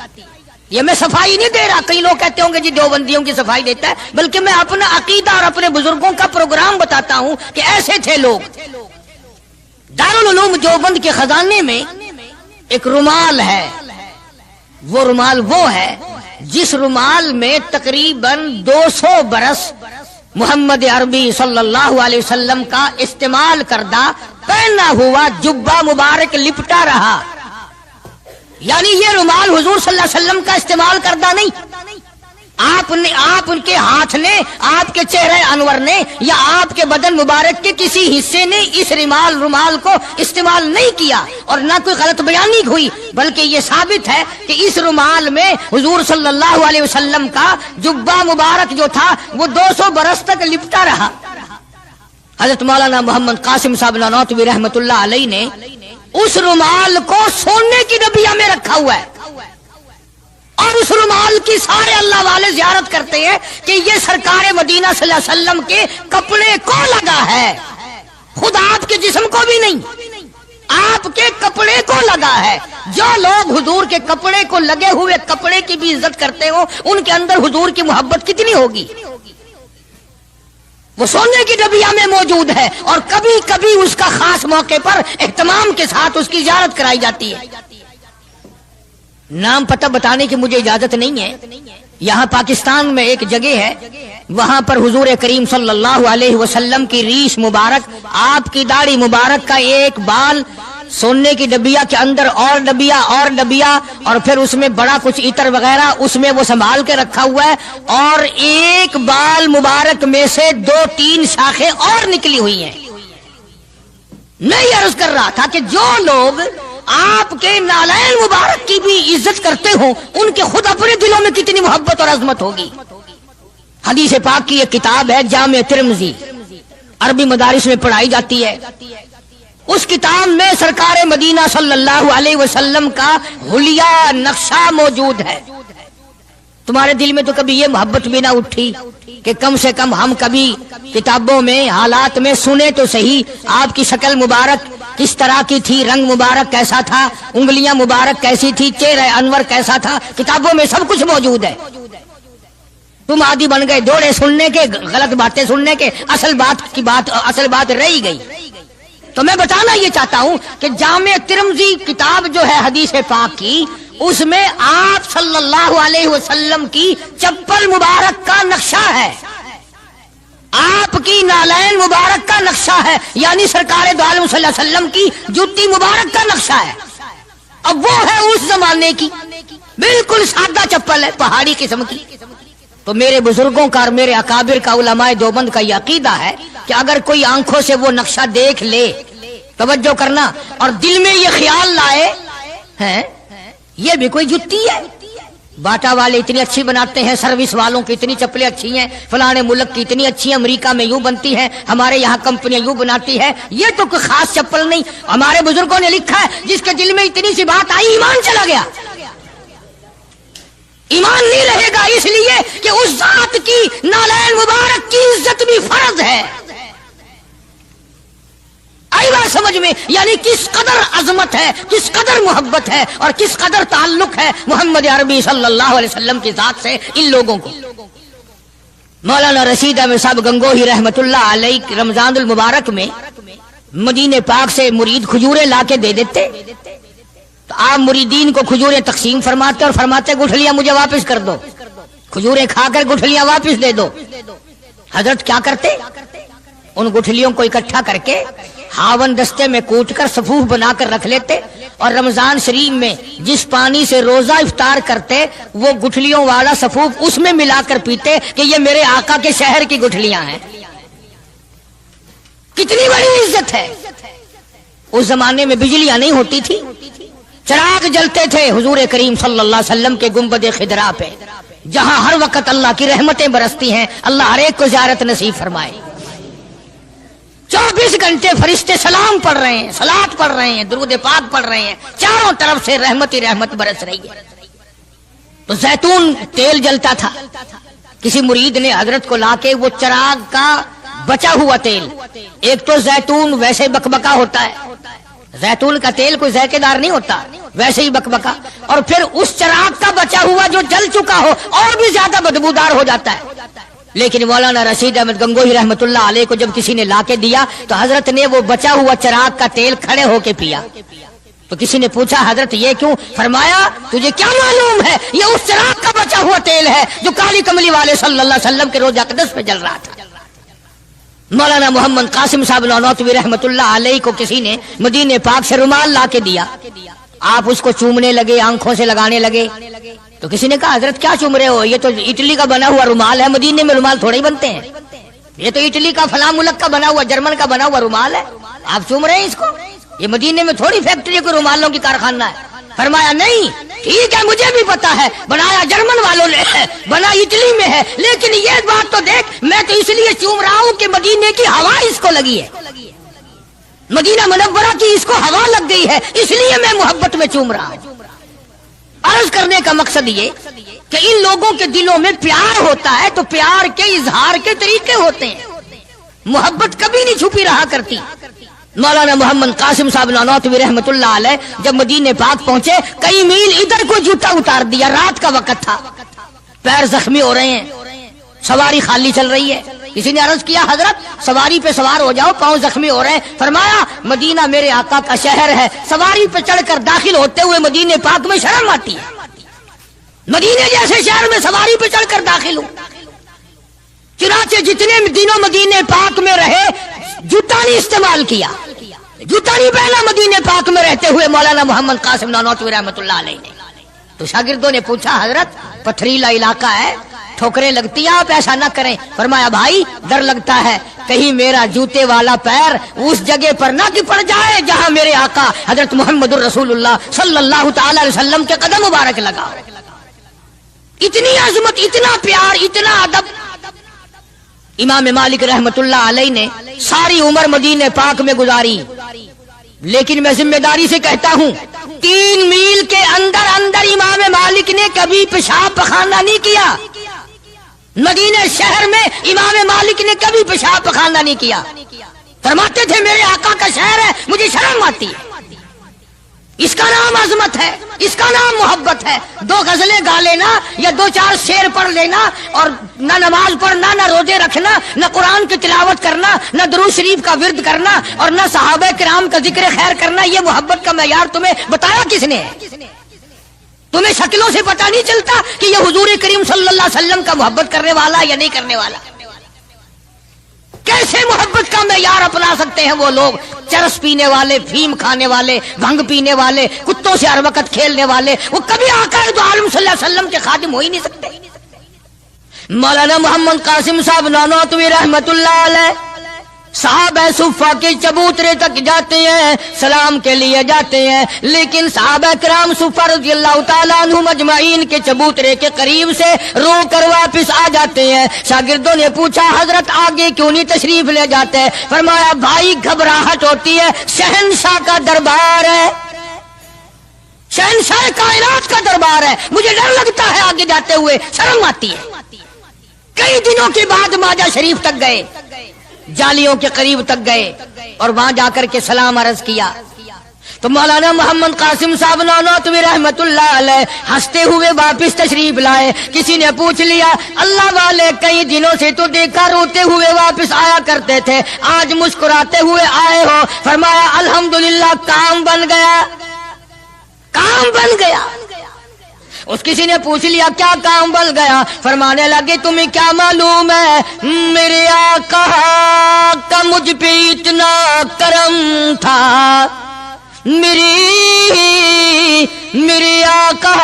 یہ میں صفائی نہیں دے رہا, کئی لوگ کہتے ہوں گے جی دیوبندیوں کی صفائی دیتا ہے, بلکہ میں اپنا عقیدہ اور اپنے بزرگوں کا پروگرام بتاتا ہوں کہ ایسے تھے لوگ. دارالعلوم دیوبند کے خزانے میں ایک رومال ہے. وہ رومال وہ ہے جس رومال میں تقریباً 200 برس محمد عربی صلی اللہ علیہ وسلم کا استعمال کردہ پہنا ہوا جبہ مبارک لپٹا رہا. یعنی یہ رومال حضور صلی اللہ علیہ وسلم کا استعمال کردہ نہیں. آپ ان کے ہاتھ نے, آپ کے چہرے انور نے یا آپ کے بدن مبارک کے کسی حصے نے اس رومال کو استعمال نہیں کیا, اور نہ کوئی غلط بیانی ہوئی, بلکہ یہ ثابت ہے کہ اس رومال میں حضور صلی اللہ علیہ وسلم کا جبہ مبارک جو تھا وہ 200 برس تک لپٹا رہا. حضرت مولانا محمد قاسم صاحب نانوتوی رحمت اللہ علیہ نے اس رومال کو سونے کی ڈبیا میں رکھا ہوا ہے, اور اس رومال کی سارے اللہ والے زیارت کرتے ہیں کہ یہ سرکار مدینہ صلی اللہ علیہ وسلم کے کپڑے کو لگا ہے, خود آپ کے جسم کو بھی نہیں, آپ کے کپڑے کو لگا ہے. جو لوگ حضور کے کپڑے کو لگے ہوئے کپڑے کی بھی عزت کرتے ہو, ان کے اندر حضور کی محبت کتنی ہوگی. وہ سونے کی ڈبیا میں موجود ہے, اور کبھی کبھی اس کا خاص موقع پر اہتمام کے ساتھ اس کی زیارت کرائی جاتی ہے. نام پتہ بتانے کی مجھے اجازت نہیں ہے. یہاں پاکستان میں ایک جگہ ہے, وہاں پر حضور کریم صلی اللہ علیہ وسلم کی ریش مبارک, آپ کی داڑھی مبارک کا ایک بال سونے کی ڈبیا کے اندر اور ڈبیا اور پھر اس میں بڑا کچھ عطر وغیرہ اس میں وہ سنبھال کے رکھا ہوا ہے, اور ایک بال مبارک میں سے 2-3 شاخیں اور نکلی ہوئی ہیں. میں یہ عرض کر رہا تھا کہ جو لوگ آپ کے نالین مبارک کی بھی عزت کرتے ہوں, ان کے خود اپنے دلوں میں کتنی محبت اور عظمت ہوگی. حدیث پاک کی ایک کتاب ہے جامع ترمذی, عربی مدارس میں پڑھائی جاتی ہے. اس کتاب میں سرکار مدینہ صلی اللہ علیہ وسلم کا حلیہ نقشہ موجود ہے. تمہارے دل میں تو کبھی یہ محبت بھی نہ اٹھی کہ کم سے کم ہم کبھی کتابوں میں حالات میں سنے تو صحیح, آپ کی شکل مبارک کس طرح کی تھی, رنگ مبارک کیسا تھا, انگلیاں مبارک کیسی تھی, چہرہ انور کیسا تھا. کتابوں میں سب کچھ موجود ہے. تم عادی بن گئے دوڑے سننے کے, غلط باتیں سننے کے, اصل بات رہی گئی. تو میں بتانا یہ چاہتا ہوں کہ جامع ترمذی کتاب جو ہے حدیث پاک کی, اس میں آپ صلی اللہ علیہ وسلم کی چپل مبارک کا نقشہ ہے, آپ کی نالین مبارک کا نقشہ ہے, یعنی سرکار دو عالم صلی اللہ علیہ وسلم کی جوتی مبارک کا نقشہ ہے. اب وہ ہے اس زمانے کی بالکل سادہ چپل ہے, پہاڑی قسم کی. تو میرے بزرگوں کا اور میرے اکابر کا, علماء دیوبند کا یہ عقیدہ ہے کہ اگر کوئی آنکھوں سے وہ نقشہ دیکھ لے, توجہ کرنا, اور دل میں یہ خیال لائے ہیں یہ بھی کوئی جتی ہے, باٹا والے اتنی اچھی بناتے ہیں, سروس والوں کی اتنی چپلیں اچھی ہیں, فلانے ملک کی اتنی اچھی, امریکہ میں یوں بنتی ہیں, ہمارے یہاں کمپنیاں یوں بناتی ہے, یہ تو کوئی خاص چپل نہیں. ہمارے بزرگوں نے لکھا ہے جس کے دل میں اتنی سی بات آئی ایمان چلا گیا. ایمان نہیں رہے گا اس لیے کہ اس ذات کی نالین مبارک کی عزت بھی فرض ہے. آئی بات سمجھ میں؟ یعنی کس قدر عظمت ہے، کس قدر محبت ہے اور کس قدر تعلق ہے محمد عربی صلی اللہ علیہ وسلم کی ذات سے ان لوگوں کو. مولانا رشید احمد صاحب گنگوہی رحمت اللہ علیہ رمضان المبارک میں مدینے پاک سے مرید کھجوریں لا کے دے دیتے تو آپ مریدین کو کھجوریں تقسیم فرماتے اور فرماتے گٹھلیاں مجھے واپس کر دو، کھجوریں کھا کر گٹھلیاں واپس دے دو. حضرت کیا کرتے؟ ان گٹھلیوں کو اکٹھا کر کے ہاون دستے میں کوٹ کر صفوف بنا کر رکھ لیتے اور رمضان شریف میں جس پانی سے روزہ افطار کرتے وہ گٹھلیوں والا صفوف اس میں ملا کر پیتے کہ یہ میرے آقا کے شہر کی گٹھلیاں ہیں. کتنی بڑی عزت ہے. اس زمانے میں بجلیاں نہیں ہوتی تھی، چراغ جلتے تھے حضور کریم صلی اللہ علیہ وسلم کے گنبد خضرا پہ، جہاں ہر وقت اللہ کی رحمتیں برستی ہیں. اللہ ہر ایک کو زیارت نصیب فرمائے. 24 گھنٹے فرشتے سلام پڑھ رہے ہیں، صلات پڑھ رہے ہیں، درود پاک پڑھ رہے ہیں، چاروں طرف سے رحمت ہی رحمت برس رہی ہے. تو زیتون تیل جلتا تھا، کسی مرید نے حضرت کو لا کے وہ چراغ کا بچا ہوا تیل، ایک تو زیتون ویسے بکبکا ہوتا ہے، زیتون کا تیل کوئی ذائقے دار نہیں ہوتا، ویسے ہی بکبکا، اور پھر اس چراغ کا بچا ہوا جو جل چکا ہو اور بھی زیادہ بدبودار ہو جاتا ہے. لیکن مولانا رشید احمد گنگوہی رحمت اللہ علیہ کو جب کسی نے لا کے دیا تو حضرت نے وہ بچا ہوا چراغ کا تیل کھڑے ہو کے پیا. تو کسی نے پوچھا حضرت یہ کیوں؟ فرمایا تجھے کیا معلوم ہے یہ اس چراغ کا بچا ہوا تیل ہے جو کالی کملی والے صلی اللہ علیہ وسلم کے روزہ اقدس پہ جل رہا تھا. مولانا محمد قاسم صاحب نانوتوی رحمت اللہ علیہ کو کسی نے مدینے پاک سے رومال لا کے دیا، آپ اس کو چومنے لگے، آنکھوں سے لگانے لگے. تو کسی نے کہا حضرت کیا چوم رہے ہو؟ یہ تو اٹلی کا بنا ہوا رومال ہے، مدینے میں رومال تھوڑے ہی بنتے ہیں، یہ تو اٹلی کا فلاں ملک کا بنا ہوا، جرمن کا بنا ہوا رومال ہے، آپ چوم رہے ہیں اس کو؟ یہ مدینے میں تھوڑی فیکٹری کو رومالوں کی کارخانہ ہے. فرمایا نہیں ٹھیک ہے مجھے بھی پتا ہے بنایا جرمن والوں نے ہے، بنا اٹلی میں ہے، لیکن یہ بات تو دیکھ میں تو اس لیے چوم رہا ہوں کہ مدینے کی ہوا اس کو لگی ہے، مدینہ منورہ کی اس کو ہوا لگ گئی ہے، اس لیے میں محبت میں چوم رہا ہوں. عرض کرنے کا مقصد یہ کہ ان لوگوں کے دلوں میں پیار ہوتا ہے تو پیار کے اظہار کے طریقے ہوتے ہیں، محبت کبھی نہیں چھپی رہا کرتی. مولانا محمد قاسم صاحب نانوتوی رحمت اللہ علیہ جب مدینے پاک پہنچے کئی میل ادھر کو جوتا اتار دیا، رات کا وقت تھا، پیر زخمی ہو رہے ہیں، سواری خالی چل رہی ہے. کسی نے عرض کیا حضرت سواری پہ سوار ہو جاؤ، پاؤں زخمی ہو رہے ہیں. فرمایا مدینہ میرے آقا کا شہر ہے، سواری پہ چڑھ کر داخل ہوتے ہوئے مدینے پاک میں شرم آتی ہے، مدینے جیسے شہر میں سواری پہ چڑھ کر داخل ہوں. چنانچہ جتنے دنوں مدینے پاک میں رہے جوتا نہیں استعمال کیا، جوتا نہیں پہنا مدینے پاک میں رہتے ہوئے مولانا محمد قاسم نانوتوی رحمت اللہ علیہ نے. تو شاگردوں نے پوچھا حضرت پتھریلا علاقہ ہے، ٹھوکریں لگتی ہیں، آپ ایسا نہ کریں. فرمایا بھائی ڈر لگتا ہے کہیں میرا جوتے والا پیر اس جگہ پر نہ کہ پڑ جائے جہاں میرے آقا حضرت محمد الرسول اللہ صلی اللہ تعالی علیہ وسلم کے قدم مبارک لگا. اتنی عظمت، اتنا پیار، اتنا ادب. امام مالک رحمت اللہ علیہ نے ساری عمر مدینے پاک میں گزاری، لیکن میں ذمہ داری سے کہتا ہوں 3 میل کے اندر اندر امام مالک نے کبھی پیشاب پخانہ نہیں کیا. مدینہ شہر میں امام مالک نے کبھی پیشاب پخانہ نہیں کیا. فرماتے تھے میرے آقا کا شہر ہے مجھے شرم آتی ہے. اس کا نام عظمت ہے، اس کا نام محبت ہے. 2 غزلیں گا لینا یا 2-4 شعر پڑھ لینا اور نہ نماز پڑھنا، نہ روزے رکھنا، نہ قرآن کی تلاوت کرنا، نہ درود شریف کا ورد کرنا اور نہ صحابہ کرام کا ذکر خیر کرنا، یہ محبت کا معیار تمہیں بتایا کس نے ہے؟ تمہیں شکلوں سے پتہ نہیں چلتا کہ یہ حضور کریم صلی اللہ علیہ وسلم کا محبت کرنے والا یا نہیں کرنے والا؟ کیسے محبت کا معیار اپنا سکتے ہیں وہ لوگ، چرس پینے والے، فیم کھانے والے، بھنگ پینے والے، کتوں سے ہر وقت کھیلنے والے، وہ کبھی آقا دو عالم صلی اللہ علیہ وسلم کے خادم ہو ہی نہیں سکتے. مولانا محمد قاسم صاحب نانوتوی رحمت اللہ علیہ صحابہ صفہ کے چبوترے تک جاتے ہیں، سلام کے لیے جاتے ہیں، لیکن صحابہ کرام صفہ رضی اللہ تعالیٰ عنہم اجمعین کے چبوترے کے قریب سے رو کر واپس آ جاتے ہیں. شاگردوں نے پوچھا حضرت آگے کیوں نہیں تشریف لے جاتے؟ فرمایا بھائی گھبراہٹ ہوتی ہے، شہنشاہ کا دربار ہے، شہنشاہ کائنات کا دربار ہے، مجھے ڈر لگتا ہے آگے جاتے ہوئے، شرم آتی ہے۔ کئی دنوں کے بعد ماجہ شریف تک گئے، جالیوں کے قریب تک گئے اور وہاں جا کر کے سلام عرض کیا تو مولانا محمد قاسم صاحب نانوتوی رحمت اللہ علیہ ہنستے ہوئے واپس تشریف لائے۔ کسی نے پوچھ لیا اللہ والے کئی دنوں سے تو دیکھا روتے ہوئے واپس آیا کرتے تھے، آج مسکراتے ہوئے آئے ہو؟ فرمایا الحمدللہ کام بن گیا، کام بن گیا۔ اس کسی نے پوچھ لیا کیا کام بن گیا؟ فرمانے لگے تمہیں کیا معلوم ہے میرے آقا کا مجھ پہ اتنا کرم تھا، میرے آقا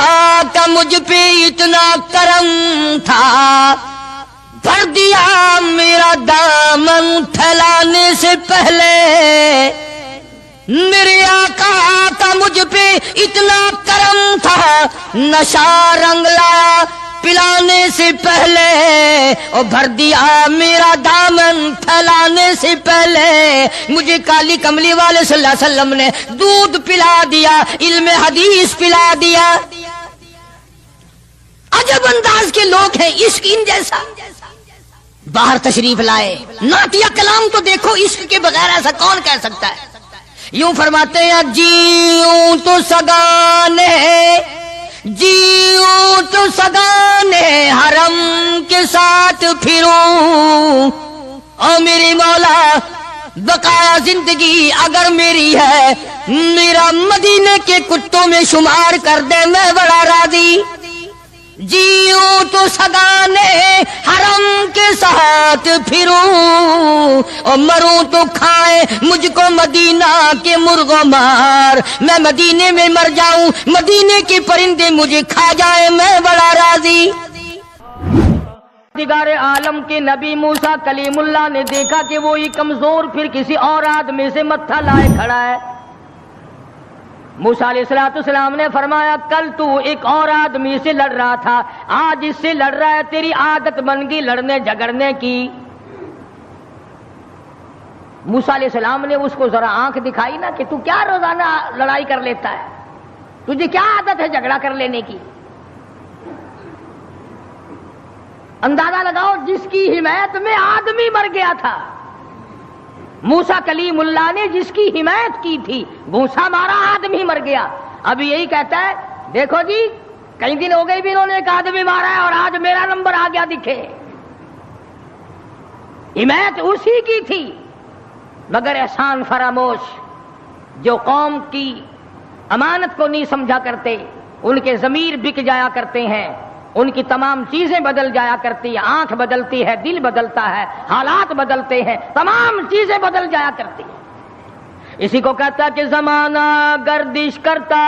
کا مجھ پہ اتنا کرم تھا، بھر دیا میرا دامن پھیلانے سے پہلے، میرے آقا کا مجھ پہ اتنا کرم تھا، نشہ رنگ لایا پلانے سے پہلے، اور بھر دیا میرا دامن پھیلانے سے پہلے، مجھے کالی کملی والے صلی اللہ علیہ وسلم نے دودھ پلا دیا، علم حدیث پلا دیا۔ عجب انداز کے لوگ ہیں، عشق ان جیسا۔ باہر تشریف لائے، نعتیہ کلام تو دیکھو، عشق کے بغیر ایسا کون کہہ سکتا ہے؟ یوں فرماتے ہیں جیوں تو سگانے، جیوں تو سگانے حرم کے ساتھ پھروں، او میری مولا بقایا زندگی اگر میری ہے، میرا مدینے کے کتوں میں شمار کر دے، میں بڑا راضی۔ جیوں تو سگانے حرم کے ساتھ پھروں، اور مروں تو کھائے مجھ کو مدینہ کے مرغ مار، میں مدینے میں مر جاؤں، مدینے کے پرندے مجھے کھا جائیں، میں بڑا راضی۔ دیگار عالم کے نبی موسیٰ کلیم اللہ نے دیکھا کہ وہی کمزور پھر کسی اور آدمی سے متھا لائے کھڑا ہے۔ موسیٰ علیہ السلام نے فرمایا کل تو ایک اور آدمی سے لڑ رہا تھا، آج اس سے لڑ رہا ہے، تیری عادت بن گئی لڑنے جھگڑنے کی۔ موسیٰ علیہ السلام نے اس کو ذرا آنکھ دکھائی نا کہ تو کیا روزانہ لڑائی کر لیتا ہے، تجھے کیا عادت ہے جھگڑا کر لینے کی؟ اندازہ لگاؤ جس کی حمایت میں آدمی مر گیا تھا، موسیٰ کلیم اللہ نے جس کی حمایت کی تھی، گھونسا مارا آدمی مر گیا۔ اب یہی کہتا ہے دیکھو جی کئی دن ہو گئے بھی انہوں نے ایک آدمی مارا ہے اور آج میرا نمبر آ گیا دکھے۔ حمایت اسی کی تھی، مگر احسان فراموش جو قوم کی امانت کو نہیں سمجھا کرتے، ان کے ضمیر بک جایا کرتے ہیں، ان کی تمام چیزیں بدل جایا کرتی ہیں، آنکھ بدلتی ہے، دل بدلتا ہے، حالات بدلتے ہیں، تمام چیزیں بدل جایا کرتی ہیں۔ اسی کو کہتا کہ زمانہ گردش کرتا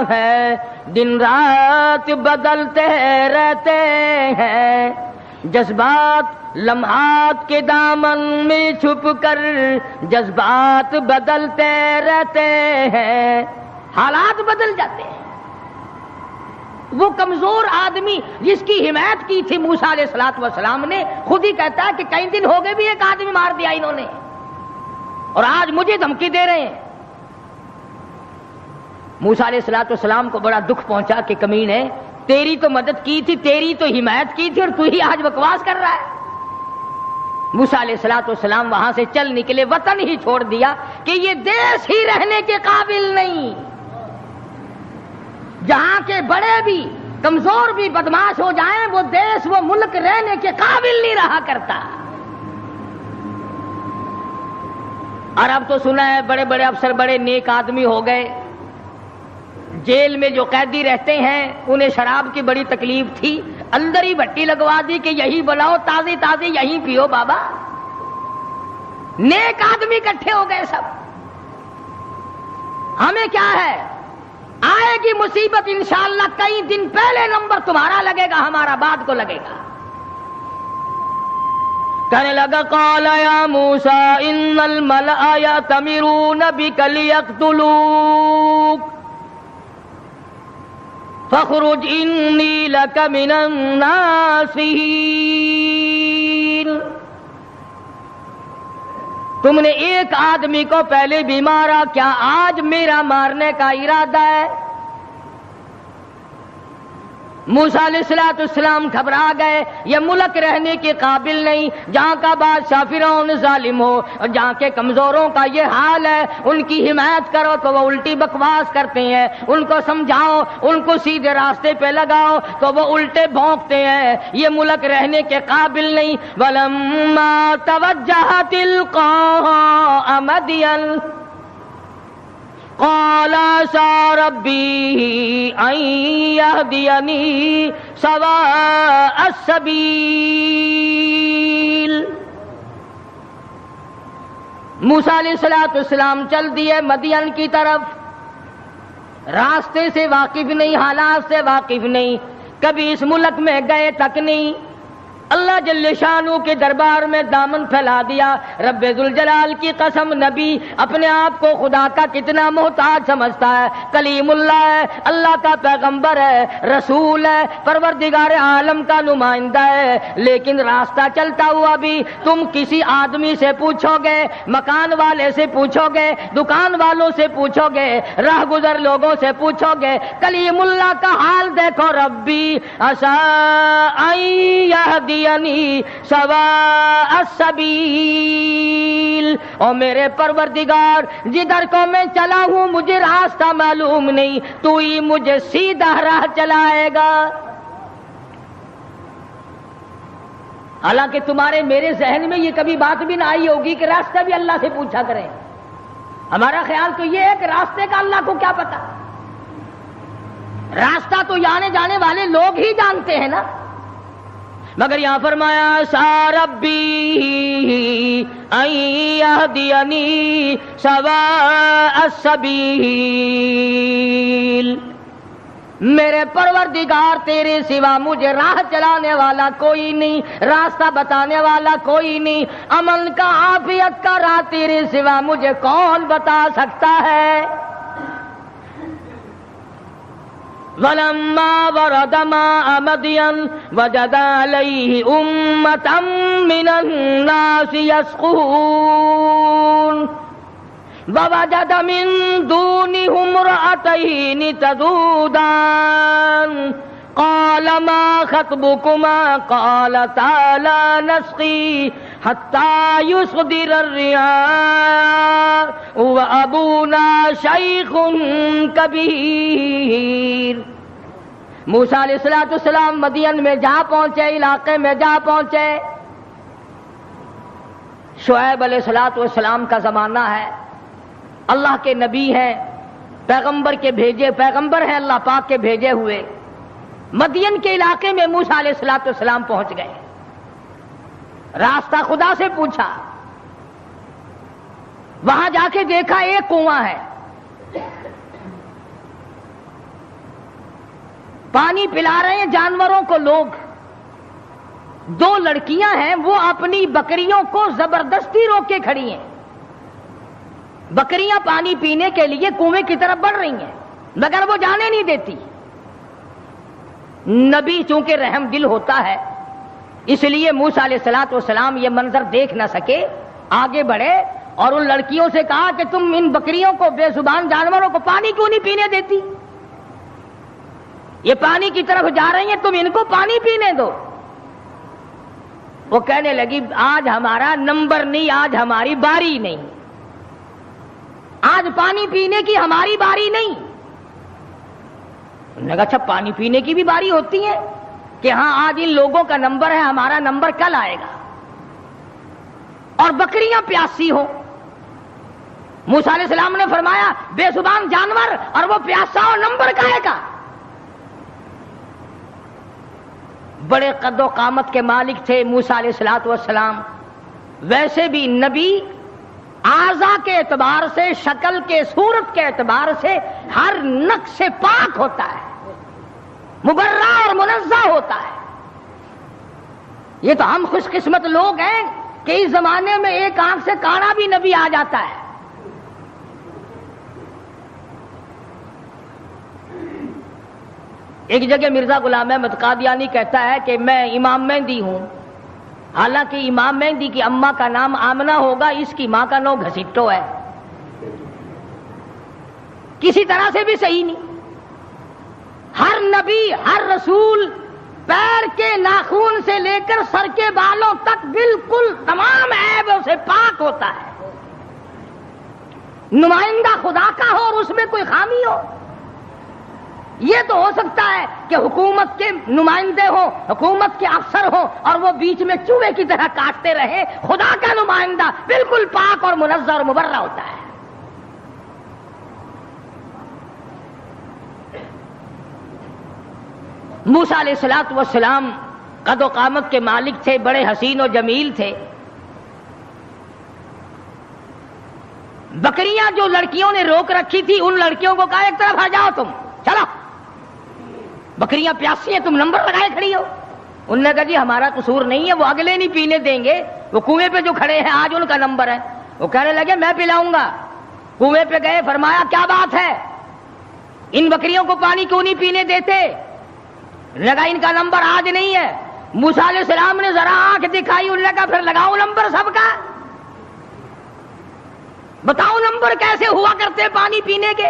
ہے، دن رات بدلتے رہتے ہیں، جذبات لمحات کے دامن میں چھپ کر جذبات بدلتے رہتے ہیں، حالات بدل جاتے ہیں۔ وہ کمزور آدمی جس کی حمایت کی تھی موسیٰ علیہ السلام نے، خود ہی کہتا ہے کہ کئی دن ہو گئے بھی ایک آدمی مار دیا انہوں نے، اور آج مجھے دھمکی دے رہے ہیں۔ موسیٰ علیہ السلام کو بڑا دکھ پہنچا کہ کمینے، تیری تو مدد کی تھی، تیری تو حمایت کی تھی، اور تو ہی آج بکواس کر رہا ہے۔ موسیٰ علیہ السلام وہاں سے چل نکلے، وطن ہی چھوڑ دیا کہ یہ دیش ہی رہنے کے قابل نہیں، جہاں کے بڑے بھی کمزور بھی بدماش ہو جائیں، وہ دیش وہ ملک رہنے کے قابل نہیں رہا کرتا۔ اور اب تو سنا ہے بڑے بڑے افسر بڑے نیک آدمی ہو گئے، جیل میں جو قیدی رہتے ہیں انہیں شراب کی بڑی تکلیف تھی، اندر ہی بھٹی لگوا دی کہ یہی بلاؤ تازی تازی یہیں پیو بابا۔ نیک آدمی اکٹھے ہو گئے سب۔ ہمیں کیا ہے، آئے گی مصیبت انشاءاللہ کئی دن پہلے نمبر تمہارا لگے گا، ہمارا بعد کو لگے گا۔ کہنے لگا قال یا موسیٰ ان الملأ یأتمرون بک لیقتلوک فاخرج انی لک من الناصحین۔ تم نے ایک آدمی کو پہلے بھی مارا، کیا آج میرا مارنے کا ارادہ ہے؟ موسیٰ علیہ السلام گھبرا گئے، یہ ملک رہنے کے قابل نہیں، جہاں کا بادشاہ فرعون ظالم ہو اور جہاں کے کمزوروں کا یہ حال ہے، ان کی حمایت کرو تو وہ الٹی بکواس کرتے ہیں، ان کو سمجھاؤ، ان کو سیدھے راستے پہ لگاؤ تو وہ الٹے بھونکتے ہیں، یہ ملک رہنے کے قابل نہیں۔ وَلَمَّا تَوَجَّهَ تِلْقَاءَ مَدْيَنَ قال عسى ربي أن يهديني سواء السبيل۔ موسیٰ علیہ السلام چل دیے مدین کی طرف، راستے سے واقف نہیں، حالات سے واقف نہیں، کبھی اس ملک میں گئے تک نہیں۔ اللہ جل شانہ کے دربار میں دامن پھیلا دیا۔ رب ذوالجلال کی قسم، نبی اپنے آپ کو خدا کا کتنا محتاج سمجھتا ہے، کلیم اللہ ہے، اللہ کا پیغمبر ہے، رسول ہے، پروردگار عالم کا نمائندہ ہے، لیکن راستہ چلتا ہوا بھی تم کسی آدمی سے پوچھو گے، مکان والے سے پوچھو گے، دکان والوں سے پوچھو گے، راہ گزر لوگوں سے پوچھو گے، کلیم اللہ کا حال دیکھو، ربی عسیٰ ان یہدینی سواء السبیل، اور میرے پروردگار جدھر کو میں چلا ہوں مجھے راستہ معلوم نہیں، تو ہی مجھے سیدھا راہ چلائے گا۔ حالانکہ تمہارے میرے ذہن میں یہ کبھی بات بھی نہ آئی ہوگی کہ راستہ بھی اللہ سے پوچھا کریں، ہمارا خیال تو یہ ہے کہ راستے کا اللہ کو کیا پتا، راستہ تو آنے جانے والے لوگ ہی جانتے ہیں نا۔ مگر یہاں فرمایا عسیٰ ربی ان یہدینی سواء السبیل، میرے پروردگار تیرے سوا مجھے راہ چلانے والا کوئی نہیں، راستہ بتانے والا کوئی نہیں، امن کا عافیت کا راہ تیرے سوا مجھے کون بتا سکتا ہے۔ وَلَمَّا وَرَدَ مَاءَ مَدْيَنَ وَجَدَ عَلَيْهِ أُمَّةً مِّنَ النَّاسِ يَسْقُونَ وَوَجَدَ مِن دُونِهُمْ امْرَأَتَيْنِ تَذُودَانِ قَالَ مَا خَطْبُكُمَا قَالَتَا لَا نَسْقِي حَتَّى يُصْدِرَ الرِّعَاءُ وَأَبُونَا شَيْخٌ کبیر۔ موسیٰ علیہ السلام مدین میں جا پہنچے، علاقے میں جا پہنچے، شعیب علیہ السلام کا زمانہ ہے، اللہ کے نبی ہیں، پیغمبر ہیں اللہ پاک کے بھیجے ہوئے۔ مدین کے علاقے میں موسیٰ علیہ السلام پہنچ گئے، راستہ خدا سے پوچھا، وہاں جا کے دیکھا ایک کنواں ہے، پانی پلا رہے ہیں جانوروں کو لوگ، دو لڑکیاں ہیں وہ اپنی بکریوں کو زبردستی روک کے کھڑی ہیں، بکریاں پانی پینے کے لیے کنویں کی طرف بڑھ رہی ہیں مگر وہ جانے نہیں دیتی۔ نبی چونکہ رحم دل ہوتا ہے اس لیے موسیٰ علیہ السلام یہ منظر دیکھ نہ سکے، آگے بڑھے اور ان لڑکیوں سے کہا کہ تم ان بکریوں کو، بے زبان جانوروں کو پانی کیوں نہیں پینے دیتی؟ یہ پانی کی طرف جا رہی ہیں، تم ان کو پانی پینے دو۔ وہ کہنے لگی آج ہمارا نمبر نہیں، آج ہماری باری نہیں، آج پانی پینے کی ہماری باری نہیں۔ انہوں نے کہا اچھا پانی پینے کی بھی باری ہوتی ہے کہ ہاں آج ان لوگوں کا نمبر ہے، ہمارا نمبر کل آئے گا، اور بکریاں پیاسی ہوں۔ موسیٰ علیہ السلام نے فرمایا بے زبان جانور اور وہ پیاسا ہو، نمبر کہے کا؟ بڑے قد و قامت کے مالک تھے موسیٰ علیہ السلام، ویسے بھی نبی اعضاء کے اعتبار سے، شکل کے، صورت کے اعتبار سے ہر نقص سے پاک ہوتا ہے، مبرہ اور منزہ ہوتا ہے۔ یہ تو ہم خوش قسمت لوگ ہیں کہ اس زمانے میں ایک آنکھ سے کانا بھی نبی آ جاتا ہے۔ ایک جگہ مرزا غلام احمد قادیانی کہتا ہے کہ میں امام مہدی ہوں، حالانکہ امام مہدی کی اماں کا نام آمنہ ہوگا، اس کی ماں کا نام گھسیٹو ہے، کسی طرح سے بھی صحیح نہیں۔ ہر نبی ہر رسول پیر کے ناخون سے لے کر سر کے بالوں تک بالکل تمام عیبوں سے پاک ہوتا ہے. نمائندہ خدا کا ہو اور اس میں کوئی خامی ہو. یہ تو ہو سکتا ہے کہ حکومت کے نمائندے ہوں، حکومت کے افسر ہوں اور وہ بیچ میں چوہے کی طرح کاٹتے رہے. خدا کا نمائندہ بالکل پاک اور منزہ اور مبرہ ہوتا ہے. موسیٰ علیہ السلام قد و قامت کے مالک تھے، بڑے حسین و جمیل تھے. بکریاں جو لڑکیوں نے روک رکھی تھی ان لڑکیوں کو کہا ایک طرف آ جاؤ، تم چلو، بکریاں پیاسی ہیں، تم نمبر لگائے کھڑی ہو. انہوں نے کہا جی ہمارا قصور نہیں ہے، وہ اگلے نہیں پینے دیں گے، وہ کنویں پہ جو کھڑے ہیں آج ان کا نمبر ہے. وہ کہنے لگے میں پلاؤں گا. کنویں پہ گئے، فرمایا کیا بات ہے، ان بکریوں کو پانی کیوں نہیں پینے دیتے؟ لگا ان کا نمبر آج نہیں ہے. موسیٰ علیہ السلام نے ذرا آنکھ دکھائی، انہوں نے کہا پھر لگاؤ نمبر سب کا، بتاؤ نمبر کیسے ہوا کرتے پانی پینے کے.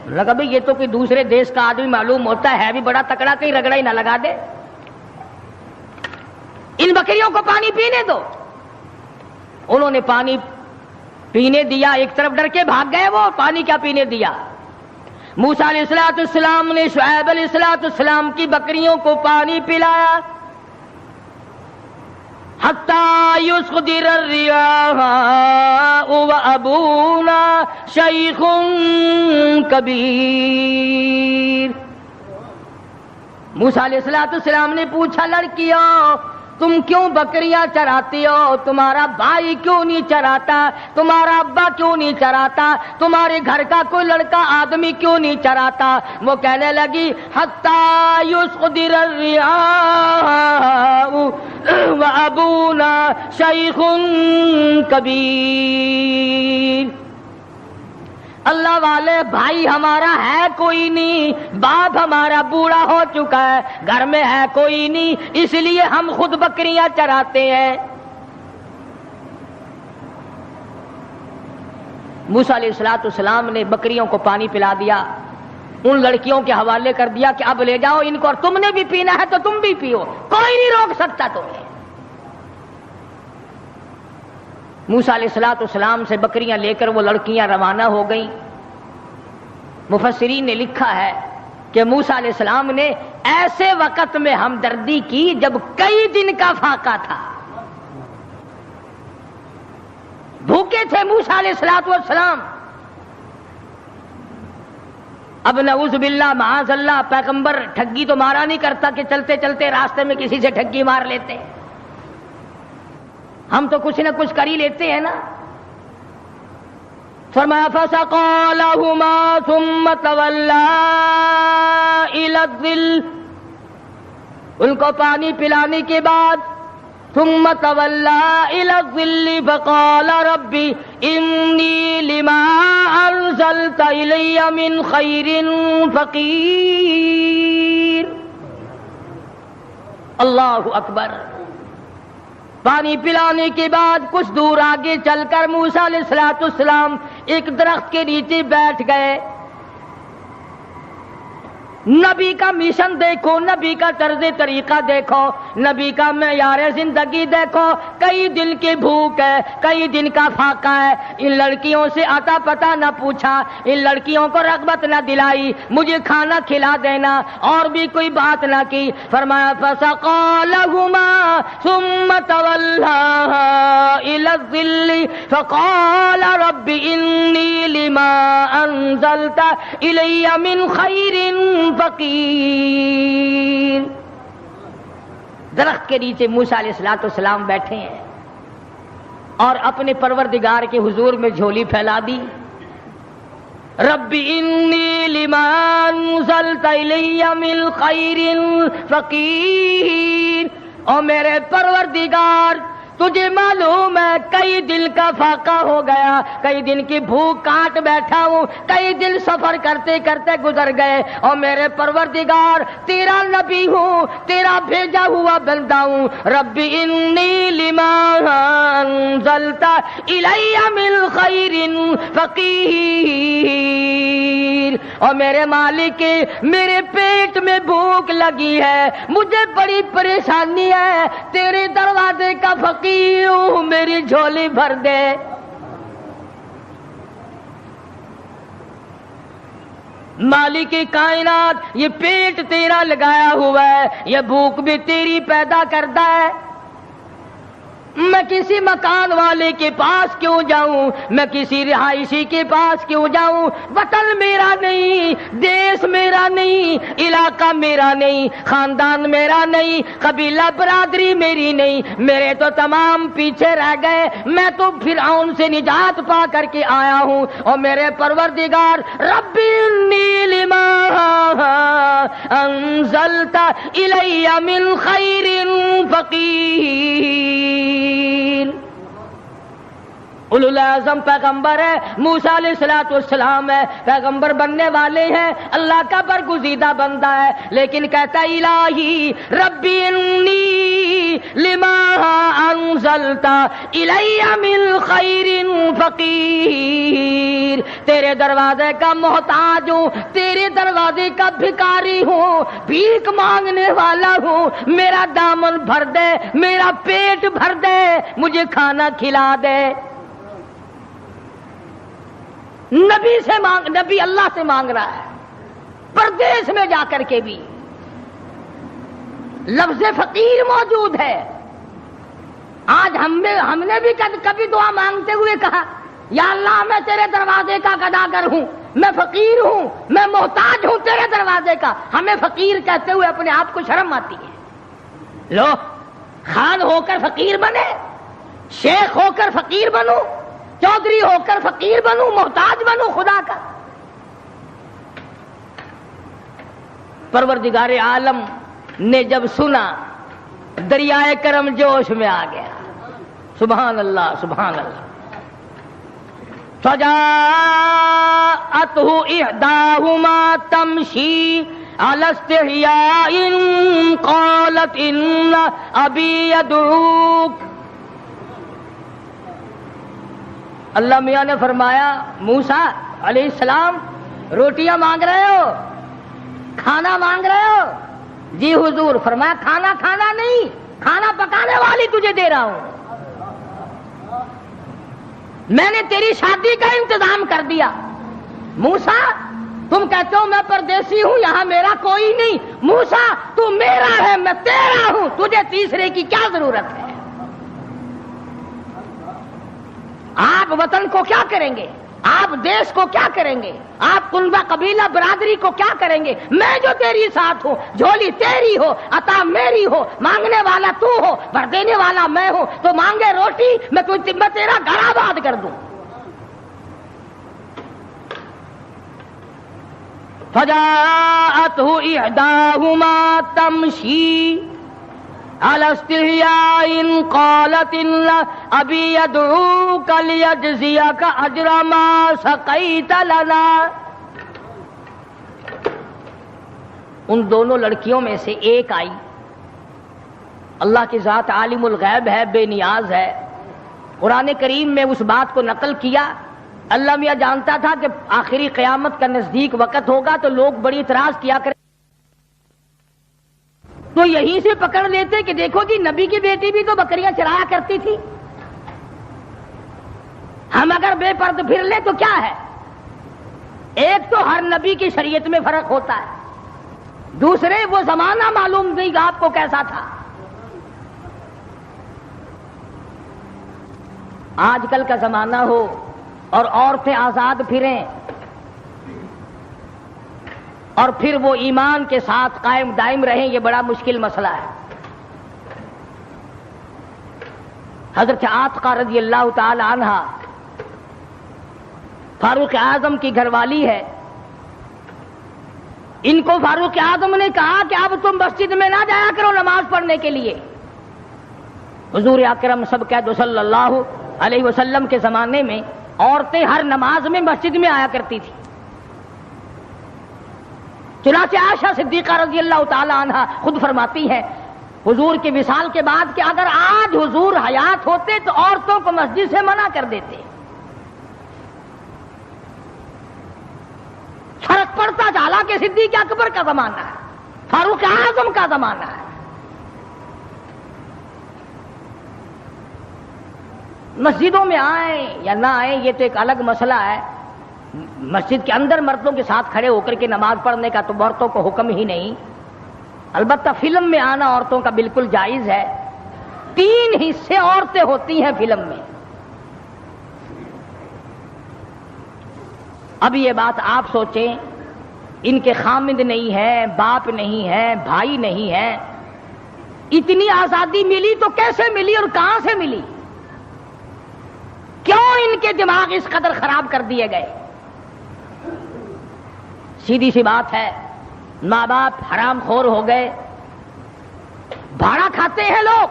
لگا بھئی یہ تو کوئی دوسرے دیش کا آدمی معلوم ہوتا ہے بھی بڑا تکڑا، کہیں رگڑا ہی نہ لگا دے. ان بکریوں کو پانی پینے دو. انہوں نے پانی پینے دیا، ایک طرف ڈر کے بھاگ گئے. وہ پانی کیا پینے دیا؟ موسیٰ علیہ السلام نے شعیب علیہ السلام کی بکریوں کو پانی پلایا. حتی یصدر الریاح وابونا شیخ کبیر. موسیٰ علیہ السلام نے پوچھا لڑکیوں تم کیوں بکریاں چراتی ہو؟ تمہارا بھائی کیوں نہیں چراتا؟ تمہارا ابا کیوں نہیں چراتا؟ تمہارے گھر کا کوئی لڑکا آدمی کیوں نہیں چراتا؟ وہ کہنے لگی حتی یصدر الریاح وابونا شیخ کبیر. اللہ والے بھائی ہمارا ہے کوئی نہیں، باپ ہمارا بوڑھا ہو چکا ہے، گھر میں ہے کوئی نہیں، اس لیے ہم خود بکریاں چراتے ہیں. موسیٰ علیہ السلام نے بکریوں کو پانی پلا دیا، ان لڑکیوں کے حوالے کر دیا کہ اب لے جاؤ ان کو، اور تم نے بھی پینا ہے تو تم بھی پیو، کوئی نہیں روک سکتا تمہیں. موسیٰ علیہ السلام سے بکریاں لے کر وہ لڑکیاں روانہ ہو گئیں. مفسرین نے لکھا ہے کہ موسیٰ علیہ السلام نے ایسے وقت میں ہمدردی کی جب کئی دن کا فاقہ تھا. بھوکے تھے موسیٰ علیہ السلام. اب نعوذ باللہ معاذ اللہ پیغمبر ٹھگی تو مارا نہیں کرتا کہ چلتے چلتے راستے میں کسی سے ٹھگی مار لیتے. ہم تو کچھ نہ کچھ کر ہی لیتے ہیں نا. فرمایا فسقى لهما ثم تولى الى الظل. ان کو پانی پلانے کے بعد ثم تولى الى الظل فقال رب انی لما انزلت الی من خیر فقیر. اللہ اکبر. پانی پلانے کے بعد کچھ دور آگے چل کر موسیٰ علیہ السلام ایک درخت کے نیچے بیٹھ گئے. نبی کا مشن دیکھو، نبی کا طرز طریقہ دیکھو، نبی کا معیار زندگی دیکھو. کئی دن کی بھوک ہے، کئی دن کا فاقہ ہے. ان لڑکیوں سے آتا پتا نہ پوچھا، ان لڑکیوں کو رغبت نہ دلائی مجھے کھانا کھلا دینا، اور بھی کوئی بات نہ کی. فرمایا فسقى لهما ثم تولى الى الظل فقال رب انی لما انزلت الی من خیر فقیر. درخت کے نیچے موسیٰ علیہ السلام بیٹھے ہیں اور اپنے پروردگار کے حضور میں جھولی پھیلا دی. رب انی لما انزلت الی من خیر فقیر. او میرے پروردگار تجھے معلوم ہے کئی دن کا فاقہ ہو گیا، کئی دن کی بھوک کاٹ بیٹھا ہوں، کئی دن سفر کرتے کرتے گزر گئے. اور میرے پروردگار تیرا نبی ہوں، تیرا بھیجا ہوا بندہ ہوں. رب انی لما انزلت الی من خیر فقیر. اور میرے مالک میرے پیٹ میں بھوک لگی ہے، مجھے بڑی پریشانی ہے، تیرے دروازے کا فقیر ہوں، میری جھولی بھر دے۔ مالک کائنات یہ پیٹ تیرا لگایا ہوا ہے، یہ بھوک بھی تیری پیدا کرتا ہے، میں کسی مکان والے کے پاس کیوں جاؤں، میں کسی رہائشی کے پاس کیوں جاؤں؟ وطن میرا نہیں، دیش میرا نہیں، علاقہ میرا نہیں، خاندان میرا نہیں، قبیلہ برادری میری نہیں، میرے تو تمام پیچھے رہ گئے، میں تو فرعون سے نجات پا کر کے آیا ہوں، اور میرے پروردگار ربی انی لما انزلت الی من خیر فقیر۔ اولو العزم پیغمبر ہے، موسیٰ علیہ السلام ہے، پیغمبر بننے والے ہیں، اللہ کا برگزیدہ بندہ ہے، لیکن کہتا الہی ربی انی لما انزلت الی من خیر فقیر، تیرے دروازے کا محتاج ہوں، تیرے دروازے کا بھکاری ہوں، بھیک مانگنے والا ہوں، میرا دامن بھر دے، میرا پیٹ بھر دے، مجھے کھانا کھلا دے۔ نبی سے مانگ، نبی اللہ سے مانگ رہا ہے، پردیس میں جا کر کے بھی لفظ فقیر موجود ہے۔ آج ہم نے بھی کبھی دعا مانگتے ہوئے کہا یا اللہ میں تیرے دروازے کا گداگر ہوں، میں فقیر ہوں، میں محتاج ہوں تیرے دروازے کا۔ ہمیں فقیر کہتے ہوئے اپنے آپ کو شرم آتی ہے۔ لو خان ہو کر فقیر بنے، شیخ ہو کر فقیر بنوں، چودھری ہو کر فقیر بنوں، محتاج بنوں خدا کا۔ پروردگار عالم نے جب سنا دریائے کرم جوش میں آ گیا، سبحان اللہ سبحان اللہ۔ فجاءته إحداهما تمشي على استحياء قالت إن أبي يدعوك۔ اللہ میاں نے فرمایا موسیٰ علیہ السلام روٹیاں مانگ رہے ہو، کھانا مانگ رہے ہو؟ جی حضور۔ فرمایا کھانا کھانا نہیں، کھانا پکانے والی تجھے دے رہا ہوں، میں نے تیری شادی کا انتظام کر دیا۔ موسیٰ تم کہتے ہو میں پردیسی ہوں، یہاں میرا کوئی نہیں، موسیٰ تو میرا ہے، میں تیرا ہوں، تجھے تیسرے کی کیا ضرورت ہے؟ آپ وطن کو کیا کریں گے؟ آپ دیش کو کیا کریں گے؟ آپ کنبہ قبیلہ برادری کو کیا کریں گے؟ میں جو تیری ساتھ ہوں، جھولی تیری ہو، عطا میری ہو، مانگنے والا تو ہو، بھر دینے والا میں ہوں، تو مانگے روٹی میں تیرا گھر آباد کر دوں۔ فجاءته إحداهما تمشي على استحياء قالت إن أبي يدعوك ليجزيك أجر ما سقيت لنا۔ ان دونوں لڑکیوں میں سے ایک آئی، اللہ کی ذات عالم الغیب ہے، بے نیاز ہے، قرآن کریم میں اس بات کو نقل کیا۔ اللہ میاں جانتا تھا کہ آخری قیامت کا نزدیک وقت ہوگا تو لوگ بڑی اعتراض کیا کریں، تو یہیں سے پکڑ لیتے کہ دیکھو جی نبی کی بیٹی بھی تو بکریاں چرایا کرتی تھی، ہم اگر بے پرد پھر لیں تو کیا ہے؟ ایک تو ہر نبی کی شریعت میں فرق ہوتا ہے، دوسرے وہ زمانہ معلوم نہیں آپ کو کیسا تھا۔ آج کل کا زمانہ ہو اور عورتیں آزاد پھریں اور پھر وہ ایمان کے ساتھ قائم دائم رہیں، یہ بڑا مشکل مسئلہ ہے۔ حضرت عاتقہ رضی اللہ تعالی عنہ فاروق اعظم کی گھر والی ہے، ان کو فاروق اعظم نے کہا کہ اب تم مسجد میں نہ جایا کرو نماز پڑھنے کے لیے۔ حضور اکرم سب قید صلی اللہ علیہ وسلم کے زمانے میں عورتیں ہر نماز میں مسجد میں آیا کرتی تھی۔ چنانچہ عائشہ صدیقہ رضی اللہ تعالی عنہ خود فرماتی ہے حضور کے وصال کے بعد کہ اگر آج حضور حیات ہوتے تو عورتوں کو مسجد سے منع کر دیتے۔ فرق پڑتا کے صدیق اکبر کا زمانہ ہے، فاروق اعظم کا زمانہ ہے۔ مسجدوں میں آئیں یا نہ آئیں یہ تو ایک الگ مسئلہ ہے، مسجد کے اندر مردوں کے ساتھ کھڑے ہو کر کے نماز پڑھنے کا تو عورتوں کو حکم ہی نہیں، البتہ فلم میں آنا عورتوں کا بالکل جائز ہے۔ 3 حصے عورتیں ہوتی ہیں فلم میں۔ اب یہ بات آپ سوچیں، ان کے خامند نہیں ہے، باپ نہیں ہے، بھائی نہیں ہے، اتنی آزادی ملی تو کیسے ملی اور کہاں سے ملی؟ کیوں ان کے دماغ اس قدر خراب کر دیے گئے؟ سیدھی سی بات ہے، ماں باپ حرام خور ہو گئے، بھاڑا کھاتے ہیں لوگ،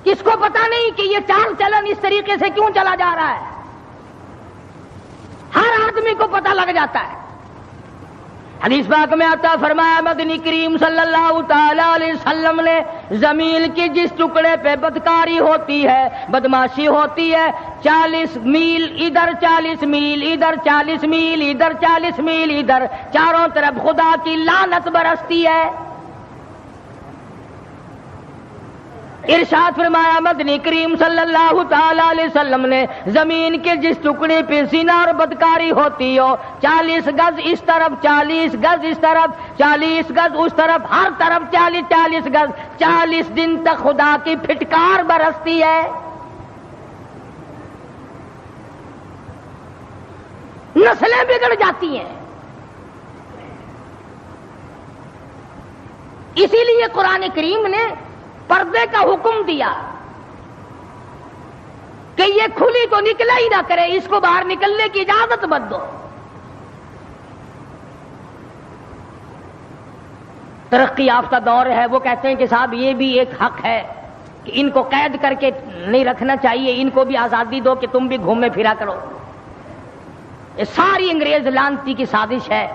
کس کو پتا نہیں کہ یہ چال چلن اس طریقے سے کیوں چلا جا رہا ہے، ہر آدمی کو پتا لگ جاتا ہے۔ حدیث پاک میں آتا فرمایا مدنی کریم صلی اللہ تعالی علیہ وسلم نے زمین کی جس ٹکڑے پہ بدکاری ہوتی ہے، بدماشی ہوتی ہے، 40 میل ادھر 40 میل ادھر 40 میل ادھر 40 میل ادھر، چاروں طرف خدا کی لعنت برستی ہے۔ ارشاد فرمایا مدنی کریم صلی اللہ تعالی علیہ وسلم نے زمین کے جس ٹکڑے پہ زنا اور بدکاری ہوتی ہو، 40 گز اس طرف 40 گز اس طرف 40 گز اس طرف، ہر طرف 40 گز، 40 دن تک خدا کی پھٹکار برستی ہے۔ نسلیں بگڑ جاتی ہیں۔ اسی لیے قرآن کریم نے پردے کا حکم دیا کہ یہ کھلی تو نکلا ہی نہ کرے، اس کو باہر نکلنے کی اجازت مت دو۔ ترقی یافتہ دور ہے، وہ کہتے ہیں کہ صاحب یہ بھی ایک حق ہے کہ ان کو قید کر کے نہیں رکھنا چاہیے، ان کو بھی آزادی دو کہ تم بھی گھومے پھرا کرو۔ یہ ساری انگریز لعنتی کی سازش ہے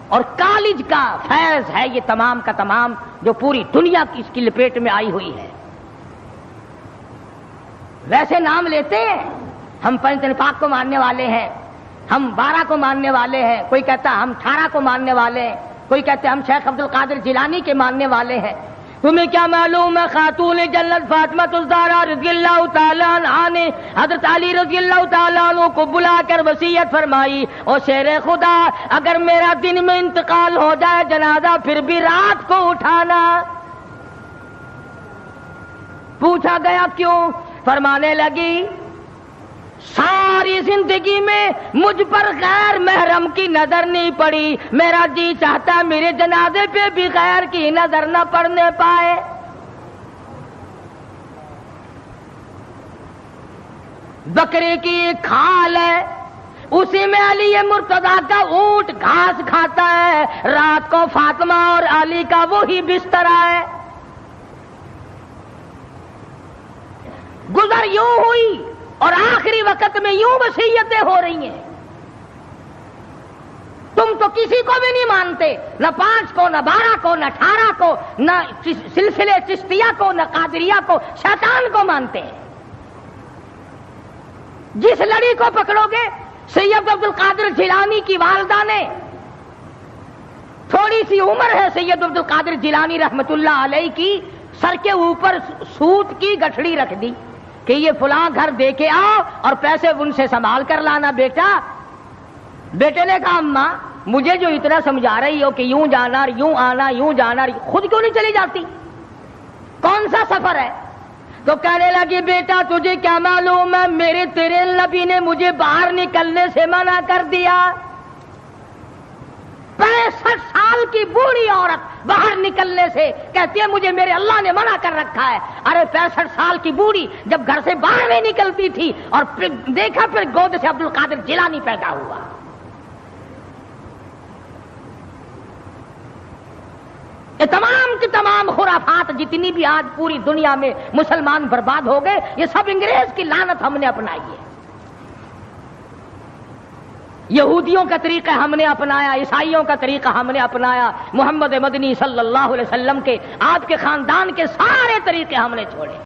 اور کالج کا فیض ہے یہ تمام کا تمام، جو پوری دنیا کی اس کی لپیٹ میں آئی ہوئی ہے۔ ویسے نام لیتے ہیں، ہم پنجتن پاک کو ماننے والے ہیں، ہم 12 کو ماننے والے ہیں، کوئی کہتا ہم 18 کو ماننے والے ہیں، کوئی کہتے ہم شیخ عبد القادر جیلانی کے ماننے والے ہیں۔ تمہیں کیا معلوم ہے خاتون جنت فاطمہ الزہرا رضی اللہ تعالیٰ عنہا نے حضرت علی رضی اللہ تعالیٰ عنہ کو بلا کر وصیت فرمائی، او شیر خدا اگر میرا دن میں انتقال ہو جائے جنازہ پھر بھی رات کو اٹھانا۔ پوچھا گیا کیوں؟ فرمانے لگی ساری زندگی میں مجھ پر غیر محرم کی نظر نہیں پڑی، میرا جی چاہتا میرے جنازے پہ بھی غیر کی نظر نہ پڑنے پائے۔ بکرے کی ایک کھال ہے، اسی میں علی مرتضیٰ کا اونٹ گھاس کھاتا ہے، رات کو فاطمہ اور علی کا وہی بستر ہے۔ گزر یوں ہوئی اور آخری وقت میں یوں وصیتیں ہو رہی ہیں۔ تم تو کسی کو بھی نہیں مانتے، نہ 5 کو، نہ 12 کو، نہ 18 کو، نہ سلسلے چشتیہ کو، نہ قادریہ کو، شیطان کو مانتے ہیں۔ جس لڑی کو پکڑو گے، سید عبد القادر جیلانی کی والدہ نے، تھوڑی سی عمر ہے سید عبد القادر جیلانی رحمت اللہ علیہ کی، سر کے اوپر سوت کی گٹھڑی رکھ دی کہ یہ فلاں گھر دے کے آؤ اور پیسے ان سے سنبھال کر لانا بیٹا۔ بیٹے نے کہا اماں مجھے جو اتنا سمجھا رہی ہو کہ یوں جانا اور یوں آنا، یوں جانا، خود کیوں نہیں چلی جاتی؟ کون سا سفر ہے؟ تو کہنے لگی بیٹا تجھے کیا معلوم ہے، میرے تیرے نبی نے مجھے باہر نکلنے سے منع کر دیا۔ 65 سال کی بوڑھی عورت باہر نکلنے سے کہتی ہے مجھے میرے اللہ نے منع کر رکھا ہے۔ ارے 65 سال کی بوڑھی جب گھر سے باہر نہیں نکلتی تھی اور پھر دیکھا پھر گود سے عبد القادر جیلانی پیدا ہوا۔ یہ تمام کی تمام خرافات جتنی بھی آج پوری دنیا میں مسلمان برباد ہو گئے، یہ سب انگریز کی لعنت ہم نے اپنائی ہے۔ یہودیوں کا طریقہ ہم نے اپنایا، عیسائیوں کا طریقہ ہم نے اپنایا، محمد مدنی صلی اللہ علیہ وسلم کے آپ کے خاندان کے سارے طریقے ہم نے چھوڑے۔